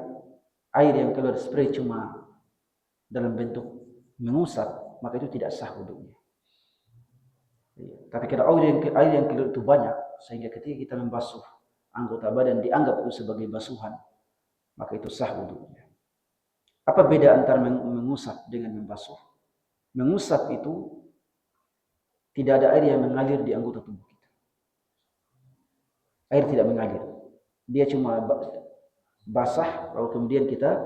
air yang keluar spray cuma dalam bentuk mengusap, maka itu tidak sah wudunya. Ya. Tapi kalau air yang keluar itu banyak, sehingga ketika kita membasuh anggota badan dianggap itu sebagai basuhan, maka itu sah wudunya. Apa beda antara mengusap dengan membasuh? Mengusap itu tidak ada air yang mengalir di anggota tubuh kita. Air tidak mengalir. Dia cuma basah, lalu kemudian kita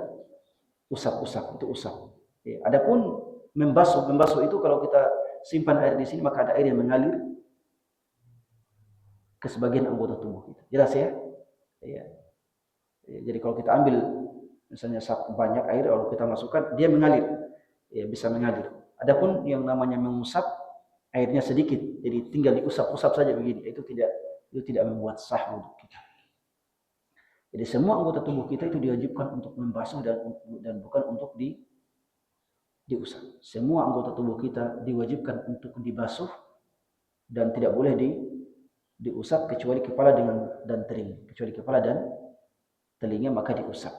usap, itu usap. Ya. Adapun membasuh itu kalau kita simpan air di sini, maka ada air yang mengalir ke sebagian anggota tubuh kita. Jelas ya? Ya. Jadi kalau kita ambil misalnya banyak air lalu kita masukkan, dia mengalir. Ya, bisa mengalir. Adapun yang namanya mengusap, airnya sedikit, jadi tinggal diusap-usap saja begini. Itu tidak membuat sah wudu kita. Jadi semua anggota tubuh kita itu diwajibkan untuk membasuh dan bukan untuk diusap. Semua anggota tubuh kita diwajibkan untuk dibasuh dan tidak boleh diusap kecuali kepala dan telinga. Kecuali kepala dan telinga maka diusap.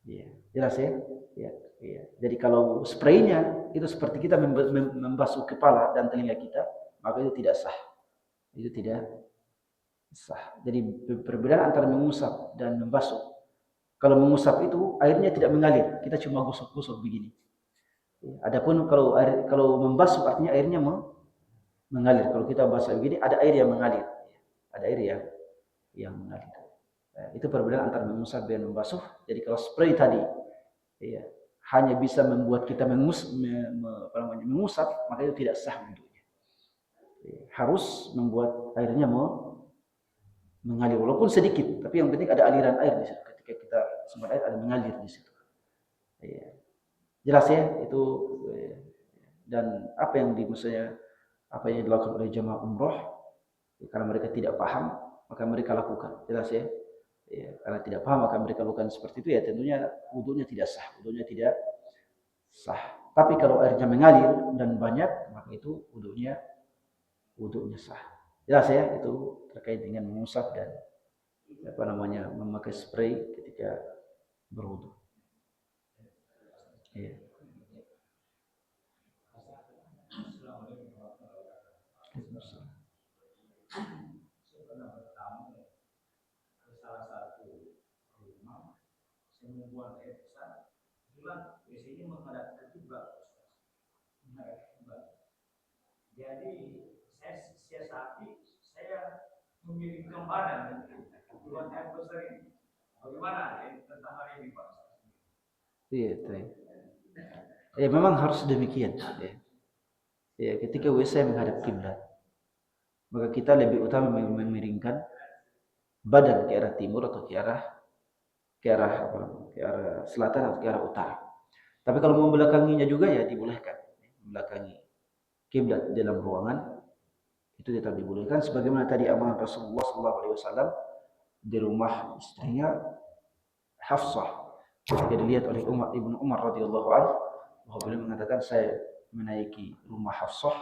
Ya. Jelas ya? Ya. Ya. Jadi kalau spraynya itu seperti kita membasuh kepala dan telinga kita, maka itu tidak sah. Itu tidak sah. Jadi perbedaan antara mengusap dan membasuh. Kalau mengusap itu airnya tidak mengalir, kita cuma gosok-gosok begini. Adapun kalau membasuh artinya airnya mengalir. Kalau kita basah begini ada air yang mengalir. Ada air yang mengalir. Itu perbedaan antara mengusap dan membasuh. Jadi kalau spray tadi ya, hanya bisa membuat kita mengusap, maka itu tidak sah wudunya. Harus membuat airnya mengalir walaupun sedikit, tapi yang penting ada aliran air di situ. Ketika kita sempat air ada mengalir di situ. Jelas ya itu. Dan apa yang dilakukan oleh jemaah umroh, karena mereka tidak paham maka mereka lakukan. Jelas ya. Ya, karena tidak paham maka mereka lakukan seperti itu, ya tentunya wudunya tidak sah, wudunya tidak sah. Tapi kalau airnya mengalir dan banyak, maka itu wudunya sah. Jelas ya, itu terkait dengan mengusap dan memakai spray ketika berwudu. Ya. Membuang air besar, bilang biasanya menghadap ke kiblat. Jadi saya siasati, saya memiringkan badan buang air besar ini. Bagaimana tentang hal ini, Pak? Iya, ya memang harus demikian. Ya, ketika WC menghadap kiblat, maka kita lebih utama memiringkan badan ke arah timur atau ke arah selatan atau ke arah utara. Tapi kalau membelakanginya juga ya dibolehkan. Membelakangi kiblat dalam ruangan itu tetap dibolehkan, sebagaimana tadi amalan Rasulullah SAW di rumah istrinya Hafsah ketika dilihat oleh Ibnu Umar radhiyallahu anhu, bahwa beliau mengatakan saya menaiki rumah Hafsah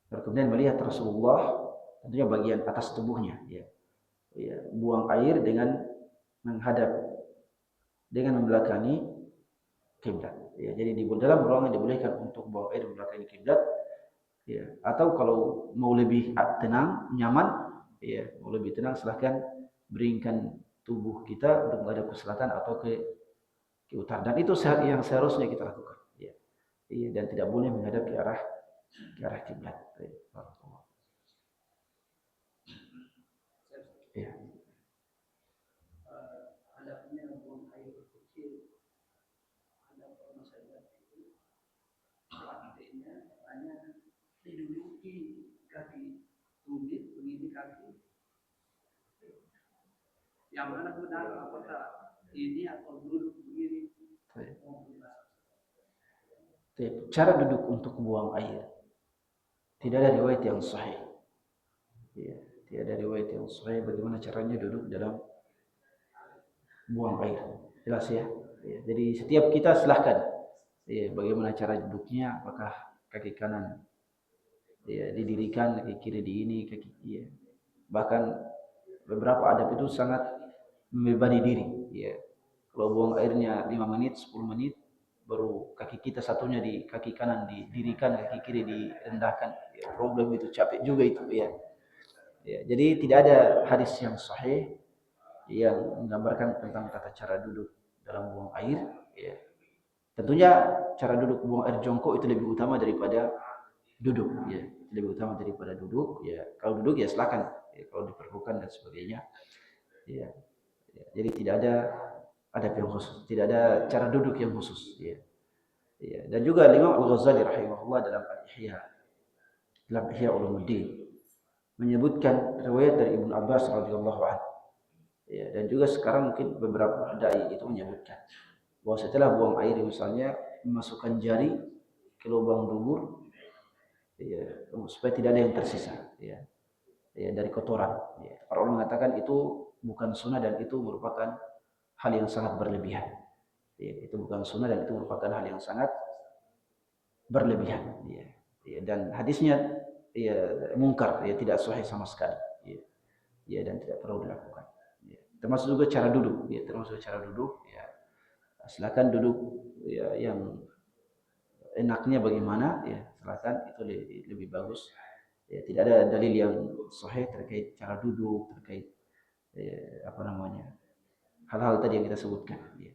dan kemudian melihat Rasulullah tentunya bagian atas tubuhnya buang air dengan menghadap dengan membelakangi kiblat. Jadi di dalam ruangan dibolehkan untuk buang air membelakangi kiblat. Atau kalau mau lebih tenang, nyaman, mau lebih tenang silahkan beringkan tubuh kita untuk menghadap ke selatan atau ke utara, dan itu yang seharusnya kita lakukan. Ya. Iya, dan tidak boleh menghadap ke arah kiblat. Ya. Hadapnya buang air kecil, hadap masyarakat itu prakteknya hanya diduduki kaki tumit begini kaki. Yang mana benar apakah ini atau duduk begini? Cara duduk untuk buang air tidak ada riwayat yang sahih. Ya, tidak ada riwayat yang sahih bagaimana caranya duduk dalam buang air. Jelas ya. Ya, jadi setiap kita silahkan. Ya, bagaimana cara duduknya? Apakah kaki kanan ya didirikan, kaki kiri di ini, kaki ya. Bahkan beberapa adab itu sangat membebani diri. Ya. Kalau buang airnya 5 menit, 10 menit, baru kaki kita satunya di kaki kanan didirikan, kaki kiri direndahkan. Ya, problem itu, capek juga itu ya. Ya, jadi tidak ada hadis yang sahih yang menggambarkan tentang tata cara duduk dalam buang air. Ya. Tentunya cara duduk buang air jongkok itu lebih utama daripada duduk. Ya. Lebih utama daripada duduk. Ya. Kalau duduk ya silakan. Ya, kalau diperlukan dan sebagainya. Ya. Ya. Jadi tidak ada adab yang khusus, tidak ada cara duduk yang khusus. Ya. Ya. Dan juga Imam Al-Ghazali rahimahullah dalam Al-Ihya, dalam Ihya Ulumuddin, menyebutkan riwayat dari Ibnu Abbas radhiyallahu anhu. Ya, dan juga sekarang mungkin beberapa dai itu menyebutkan bahwa setelah buang air misalnya memasukkan jari ke lubang dubur, ya, supaya tidak ada yang tersisa, ya, ya dari kotoran. Ya. Para ulama mengatakan itu bukan sunnah dan itu merupakan hal yang sangat berlebihan. Ya, itu bukan sunnah dan itu merupakan hal yang sangat berlebihan. Ya. Ya, dan hadisnya ya mungkar, ya tidak sahih sama sekali. Ya, ya dan tidak perlu dilakukan. Ya. Termasuk juga cara duduk. Ya, termasuk cara duduk. Ya. Silakan duduk ya, yang enaknya bagaimana ya silakan, itu lebih bagus. Ya, tidak ada dalil yang sahih terkait cara duduk, terkait apa namanya hal-hal tadi yang kita sebutkan. Ya.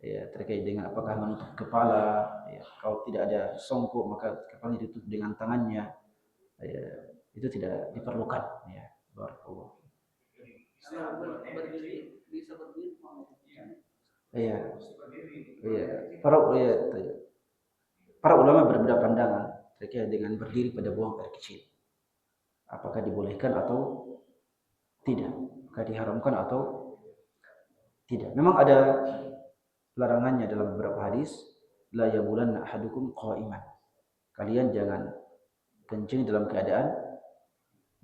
Ya, terkait dengan apakah menutup kepala. Ya. Kalau tidak ada songkok maka kepala ditutup dengan tangannya. Ya, itu tidak diperlukan. Ya. Barakallah. Berdiri bisa berdiri. Iya. Iya. Para ulama berbeda pandangan terkait dengan berdiri pada buang air kecil. Apakah dibolehkan atau tidak? Apakah diharamkan atau tidak? Memang ada larangannya dalam beberapa hadis. La yabulanna ahadukum qa'iman. Kalian jangan kencing dalam keadaan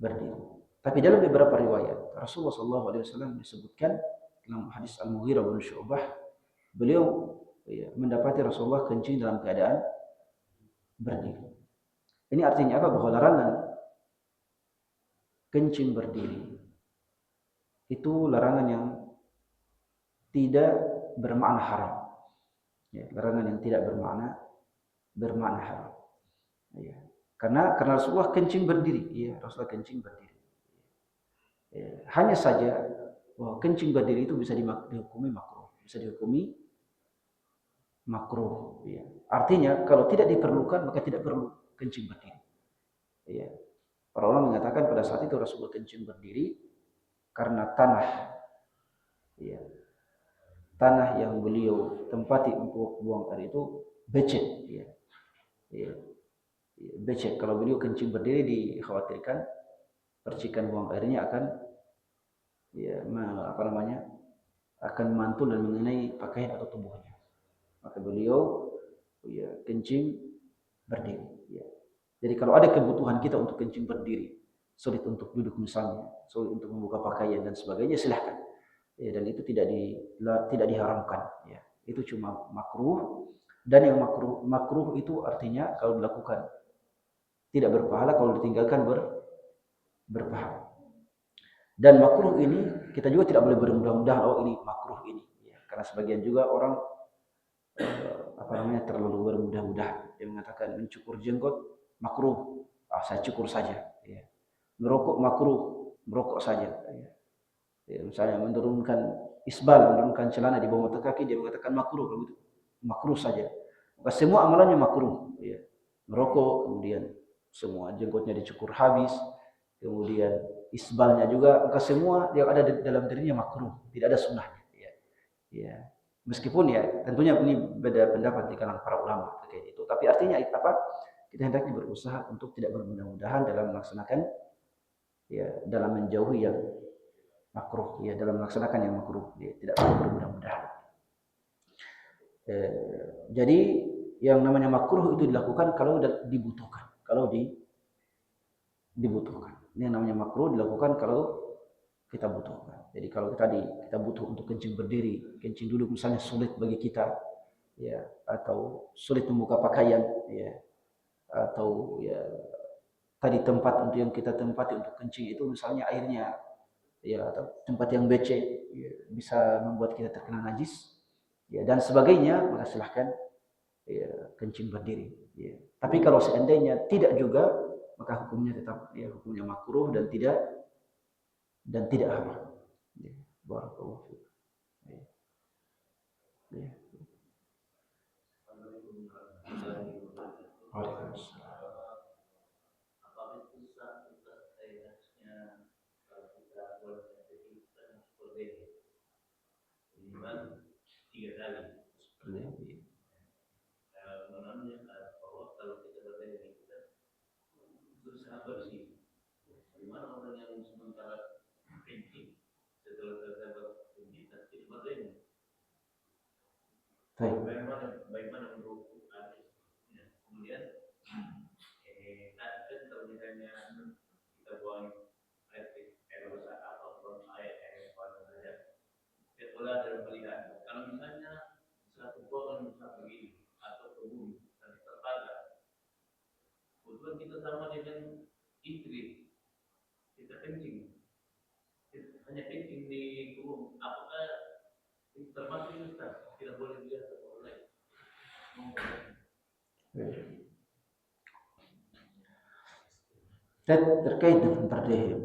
berdiri. Tapi dalam beberapa riwayat Rasulullah SAW disebutkan dalam hadis Al-Mughirah bin Syu'bah, beliau mendapati Rasulullah kencing dalam keadaan berdiri. Ini artinya apa? Bahwa larangan kencing berdiri itu larangan yang tidak bermakna haram. Ya, larangan yang tidak bermakna haram. Ya. Karena Rasulullah kencing berdiri. Ya, Rasulullah kencing berdiri. Ya. Hanya saja bahwa kencing berdiri itu bisa dihukumi makruh. Bisa dihukumi makruh. Ya. Artinya kalau tidak diperlukan maka tidak perlu kencing berdiri. Ya. Para ulama mengatakan pada saat itu Rasulullah kencing berdiri karena tanah, ya, tanah yang beliau tempati untuk buang air itu becek, ya, ya, becek. Kalau beliau kencing berdiri dikhawatirkan percikan buang airnya akan, ya, apa namanya, akan mantul dan mengenai pakaian atau tubuhnya. Maka beliau, ya, kencing berdiri. Ya. Jadi kalau ada kebutuhan kita untuk kencing berdiri, sulit untuk duduk misalnya, sulit untuk membuka pakaian dan sebagainya, silahkan. Ya, dan itu tidak diharamkan. Ya. Itu cuma makruh, dan yang makruh itu artinya kalau dilakukan tidak berpahala, kalau ditinggalkan berpahala. Dan makruh ini kita juga tidak boleh bermudah-mudahan oh ini makruh ini. Ya. Karena sebagian juga orang apa namanya terlalu bermudah-mudahan. Dia mengatakan mencukur jenggot makruh, saya cukur saja. Ya. Merokok makruh, merokok saja. Ya. Ya, misalnya menurunkan celana di bawah mata kaki, dia mengatakan makruh, begitu, makruh saja. Maka semua amalannya makruh. Ya. Merokok, kemudian semua jenggotnya dicukur habis, kemudian isbalnya juga, maka semua yang ada di dalam dirinya makruh, tidak ada sunnahnya. Ya. Ya. Meskipun ya tentunya ini beda pendapat di kalangan para ulama terkait itu. Tapi artinya apa? Kita hendaknya berusaha untuk tidak bermudah-mudahan dalam melaksanakan, ya, dalam menjauhi yang makruh, ya, dalam melaksanakan yang makruh, ya, tidak perlu bermudah-mudahan. Jadi yang namanya makruh itu dilakukan kalau dibutuhkan, dibutuhkan. Ini yang namanya makruh dilakukan kalau kita butuhkan. Jadi kalau kita butuh untuk kencing berdiri, kencing dulu misalnya sulit bagi kita, ya, atau sulit membuka pakaian, ya, atau ya tadi tempat untuk yang kita tempati untuk kencing itu misalnya airnya, ya, atau tempat yang becek, ya, bisa membuat kita terkena najis, ya, dan sebagainya, maka silahkan, ya, kencing berdiri, ya. Tapi kalau seandainya tidak juga, maka hukumnya tetap, ya, hukumnya makruh dan tidak haram, ya. Barakallahu fiik. Ya. Ya. Waalaikumsalam. Apakah itu sah Ustaz harusnya kalau kita buat sertifikat seperti minimal 3 kali. Seperti Namanya bahwa kalau kita berdiri kita berusaha bersih. Gimana orang yang sementara kencing setelah selesai berkencing tidak berdiri? Bagaimana menurut hadis? Kemudian kan kalau misalnya kita buang air besar atau buang air panas saja, setelah dalam melihat kalau misalnya satu pohon besar begini atau kebun dan terpagar, kebetulan kita sama dengan istri, kita kencing, hanya kencing di kebun, apakah itu termasuk Ustaz? Tidak boleh dilihat orang lain. Dan terkait dengan berdeham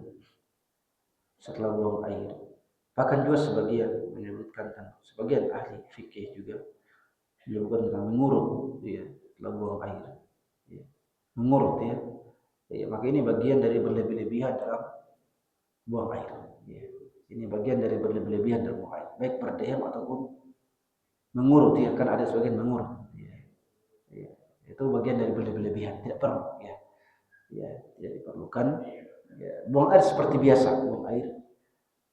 setelah buang air, bahkan juga sebagian menyebutkan, sebagian ahli fikih juga menyebutkan tentang mengurut, ya, setelah buang air, ya, mengurut, ya. Ya, maka ini bagian dari berlebih-lebihan dalam buang air, ya. Ini bagian dari berlebih-lebihan dalam buang air, baik berdeham ataupun mengurut, ya, kan ada sebagian mengurut, ya. Ya, itu bagian dari berlebih-lebihan, tidak perlu, ya. Ya, tidak diperlukan, ya. Buang air seperti biasa, buang air,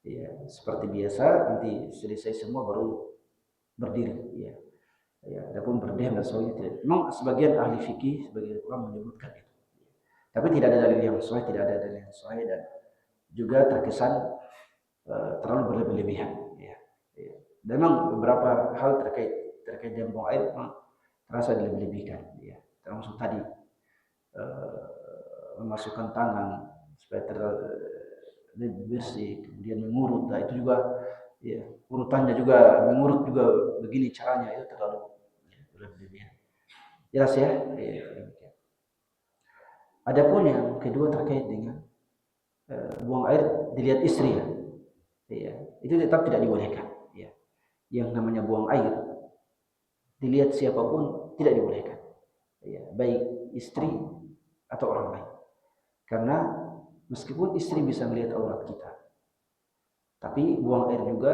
ya, seperti biasa, nanti selesai semua baru berdiri, ya. Ya, adapun berdeham dan sebagainya tidak. Memang sebagian ahli fikih, sebagian ulama menyebutkan itu. Tapi tidak ada dalil yang sahih, tidak ada dalil yang sahih, dan juga terkesan terlalu berlebih-lebihan, ya. Ya. Dan memang beberapa hal terkait dengan buang air memang terasa dilebih-lebihkan, ya. Termasuk tadi memasukkan tangan supaya lebih bersih, kemudian mengurut, nah itu juga, ya, urutannya juga mengurut juga begini caranya, itu terlalu, ya, berlebihan. Jelas, ya? Ya. Adapun yang kedua terkait dengan buang air dilihat istri, ya. Ya, itu tetap tidak dibolehkan, ya. Yang namanya buang air dilihat siapapun tidak dibolehkan, ya, baik istri atau orang lain. Karena meskipun istri bisa melihat aurat kita, tapi buang air juga,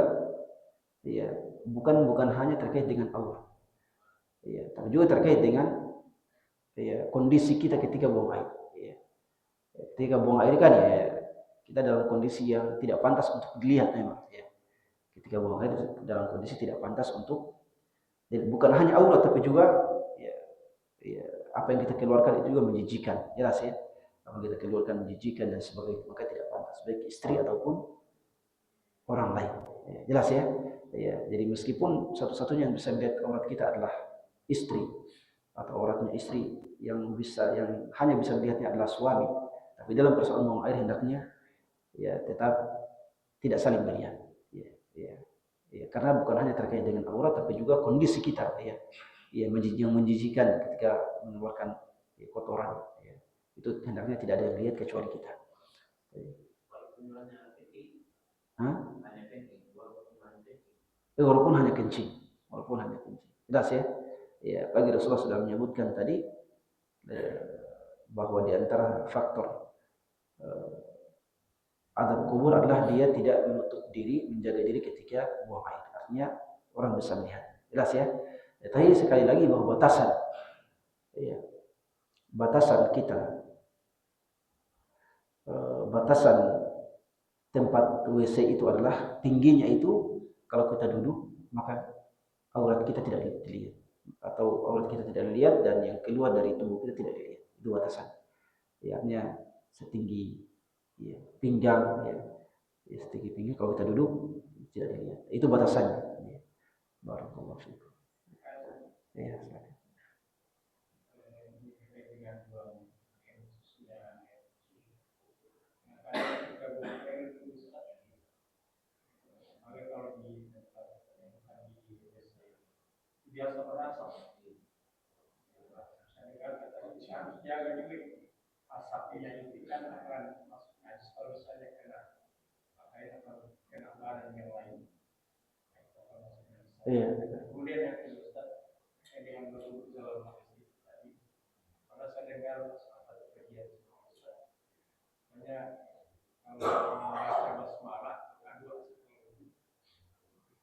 ya, bukan hanya terkait dengan aurat, ya, tapi juga terkait dengan, ya, kondisi kita ketika buang air, ya. Ketika buang air kan, ya, kita dalam kondisi yang tidak pantas untuk dilihat memang, ya. Ketika buang air dalam kondisi tidak pantas untuk, bukan hanya aurat tapi juga, ya, ya, apa yang kita keluarkan itu juga menjijikan, jelas, ya. Apa yang kita keluarkan menjijikan dan sebagainya, maka tidak pantas baik istri ataupun orang lain, ya, jelas, ya. Ya, jadi meskipun satu-satunya yang bisa melihat aurat kita adalah istri, atau auratnya istri, yang hanya bisa melihatnya adalah suami, tapi dalam persoalan buang air hendaknya, ya, tetap tidak saling melihat, ya, ya, ya, karena bukan hanya terkait dengan aurat tapi juga kondisi kita, ya, ya, yang menjijikan ketika mengeluarkan, ya, kotoran, ya, itu hendaknya tidak ada yang lihat kecuali kita, ya. Hah? Hanya kencing, walaupun hanya kencing. Walaupun hanya kencing, jelas ya. Ya, bagi Rasulullah sudah menyebutkan tadi bahwa di antara faktor azab kubur adalah dia tidak menutup diri, menjaga diri ketika buang air. Artinya orang bisa melihat. Jelas ya. Tapi sekali lagi bahwa ya, batasan kita, batasan tempat WC itu adalah tingginya itu kalau kita duduk maka aurat kita tidak dilihat atau aurat kita tidak dilihat dan yang keluar dari tubuh kita tidak dilihat. Itu batasan. Ya, artinya setinggi ya, pinggang ya. Ya, setinggi pinggang kalau kita duduk tidak dilihat. Itu batasannya. Ya. Barakallahu fiikum. Ya, silakan. Biasa merasa harus jaga juga asapnya itu kan akan masuk najis kalau misalnya kena pakaian atau kena barang yang lain. Iya. Kemudian yang kedua, ada yang berhubung dalam hadis tadi. Pada saya dengar salah satu kajian hanya kalau membaca basmalah kedua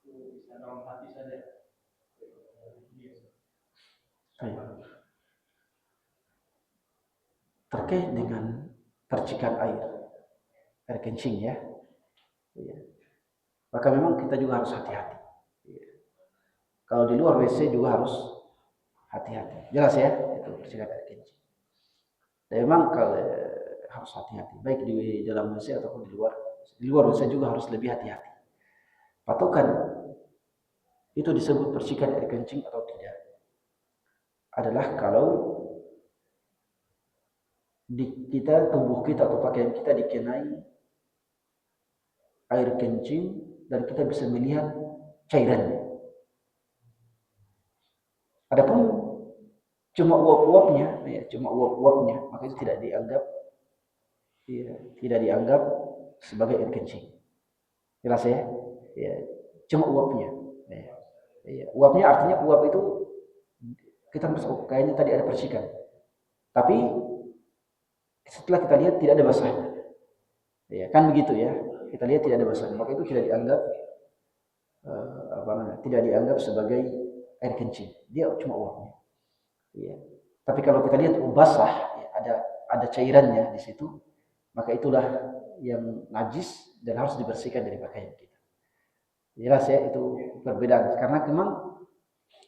itu bisa dalam hati saja. Terkait dengan percikan air kencing ya. Maka memang kita juga harus hati-hati. Kalau di luar WC juga harus hati-hati. Jelas ya, itu percikan air kencing. Dan memang kalau harus hati-hati, baik di dalam WC ataupun di luar. Di luar WC juga harus lebih hati-hati. Patokan itu disebut percikan air kencing atau tidak adalah kalau kita, tubuh kita atau pakaian kita dikenai air kencing dan kita bisa melihat cairannya. Adapun cuma uap-uapnya, ya, maka itu tidak dianggap, ya, tidak dianggap sebagai air kencing. Jelas ya? Ya, cuma uapnya. Ya, uapnya artinya uap itu kita masuk kayaknya tadi ada percikan. Tapi setelah kita lihat tidak ada basahnya. Ya, kan begitu ya. Kita lihat tidak ada basahnya, maka itu tidak dianggap tidak dianggap sebagai air kencing. Dia cuma uapnya. Ya. Tapi kalau kita lihat basah, ya, ada cairannya di situ, maka itulah yang najis dan harus dibersihkan dari pakaian kita. Jelas ya, itu perbedaan. Karena memang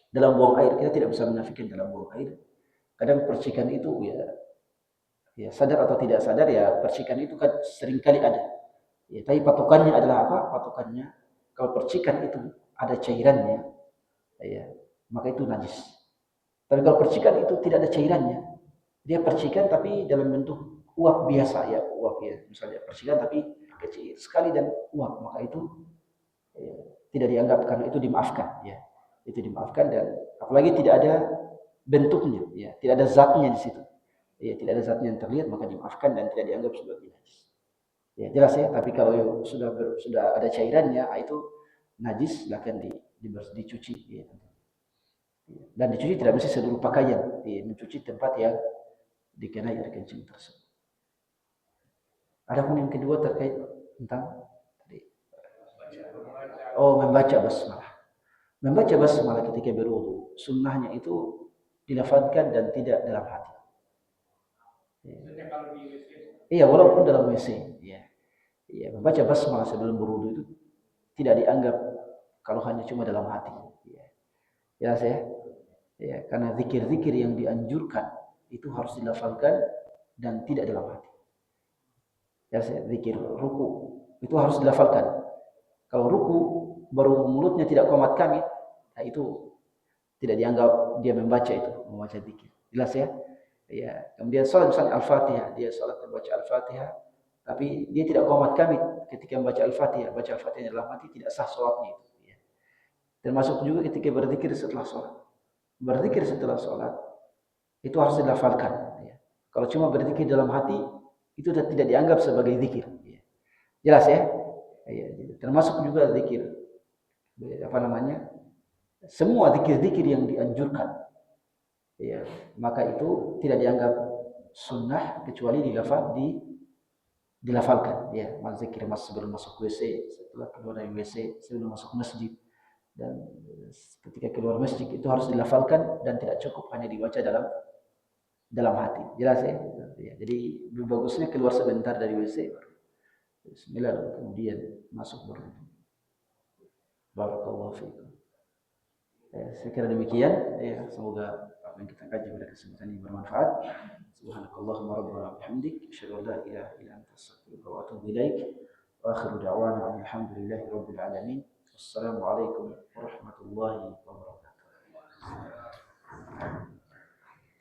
dalam buang air kita tidak bisa menafikan dalam buang air. Kadang percikan itu ya sadar atau tidak sadar ya percikan itu kan seringkali ada. Ya, tapi patokannya adalah apa? Patokannya kalau percikan itu ada cairannya, ya, maka itu najis. Tapi kalau percikan itu tidak ada cairannya, dia percikan tapi dalam bentuk uap biasa ya, uap ya, misalnya percikan tapi kecil sekali dan uap, maka itu ya, tidak dianggap karena itu dimaafkan, ya, itu dimaafkan dan apalagi tidak ada bentuknya, ya, tidak ada zatnya di situ, ya, tidak ada zatnya yang terlihat maka dimaafkan dan tidak dianggap sebagai najis. Ya jelas ya, tapi kalau sudah ada cairannya, itu najis, silahkan dicuci, ya. Dan dicuci tidak mesti seluruh pakaian, mencuci tempat yang dikenai air kencing tersebut. Adapun yang kedua terkait tentang membaca basmalah. Membaca basmalah ketika berwudu, sunnahnya itu dilafadzkan dan tidak dalam hati. Iya, walaupun dalam WC, ya. Iya, membaca basmalah sebelum berwudu itu tidak dianggap kalau hanya cuma dalam hati. Ya, jelas ya. Ya, karena zikir-zikir yang dianjurkan itu harus dilafalkan dan tidak dalam hati. Ya, zikir ruku itu harus dilafalkan. Kalau ruku baru mulutnya tidak qomat kamit, nah itu tidak dianggap dia membaca zikir. Jelas ya? Ya, kemudian salat misalnya Al-Fatihah, dia salat membaca Al-Fatihah, tapi dia tidak qomat kamit ketika membaca Al-Fatihah, baca Al-Fatihah dalam hati tidak sah salatnya itu. Ya. Termasuk juga ketika berzikir setelah salat. Berzikir setelah sholat itu harus dilafalkan. Ya. Kalau cuma berzikir dalam hati itu tidak dianggap sebagai zikir. Ya. Jelas ya? Ya, termasuk juga zikir apa namanya? Semua zikir-zikir yang dianjurkan, ya, maka itu tidak dianggap sunnah kecuali dilafalkan, ya, zikir sebelum masuk WC, setelah keluar dari WC, sebelum masuk masjid, dan ketika keluar masjid itu harus dilafalkan dan tidak cukup hanya dibaca dalam hati. Jelas ya? Ya, jadi lebih bagusnya keluar sebentar dari WC, Bismillah, kemudian masuk baru. Barakallahu fiikum. Saya kira demikian, ya, semoga apa yang kita kaji pada kesempatan ini bermanfaat. Subhanakallahumma rabbana wa bihamdik, asyhadu an la ilaha illa anta astaghfiruka wa atubu ilaik. Wa akhiru da'wana alhamdulillahi rabbil alamin. Wassalamu alaikum warahmatullahi wabarakatuh.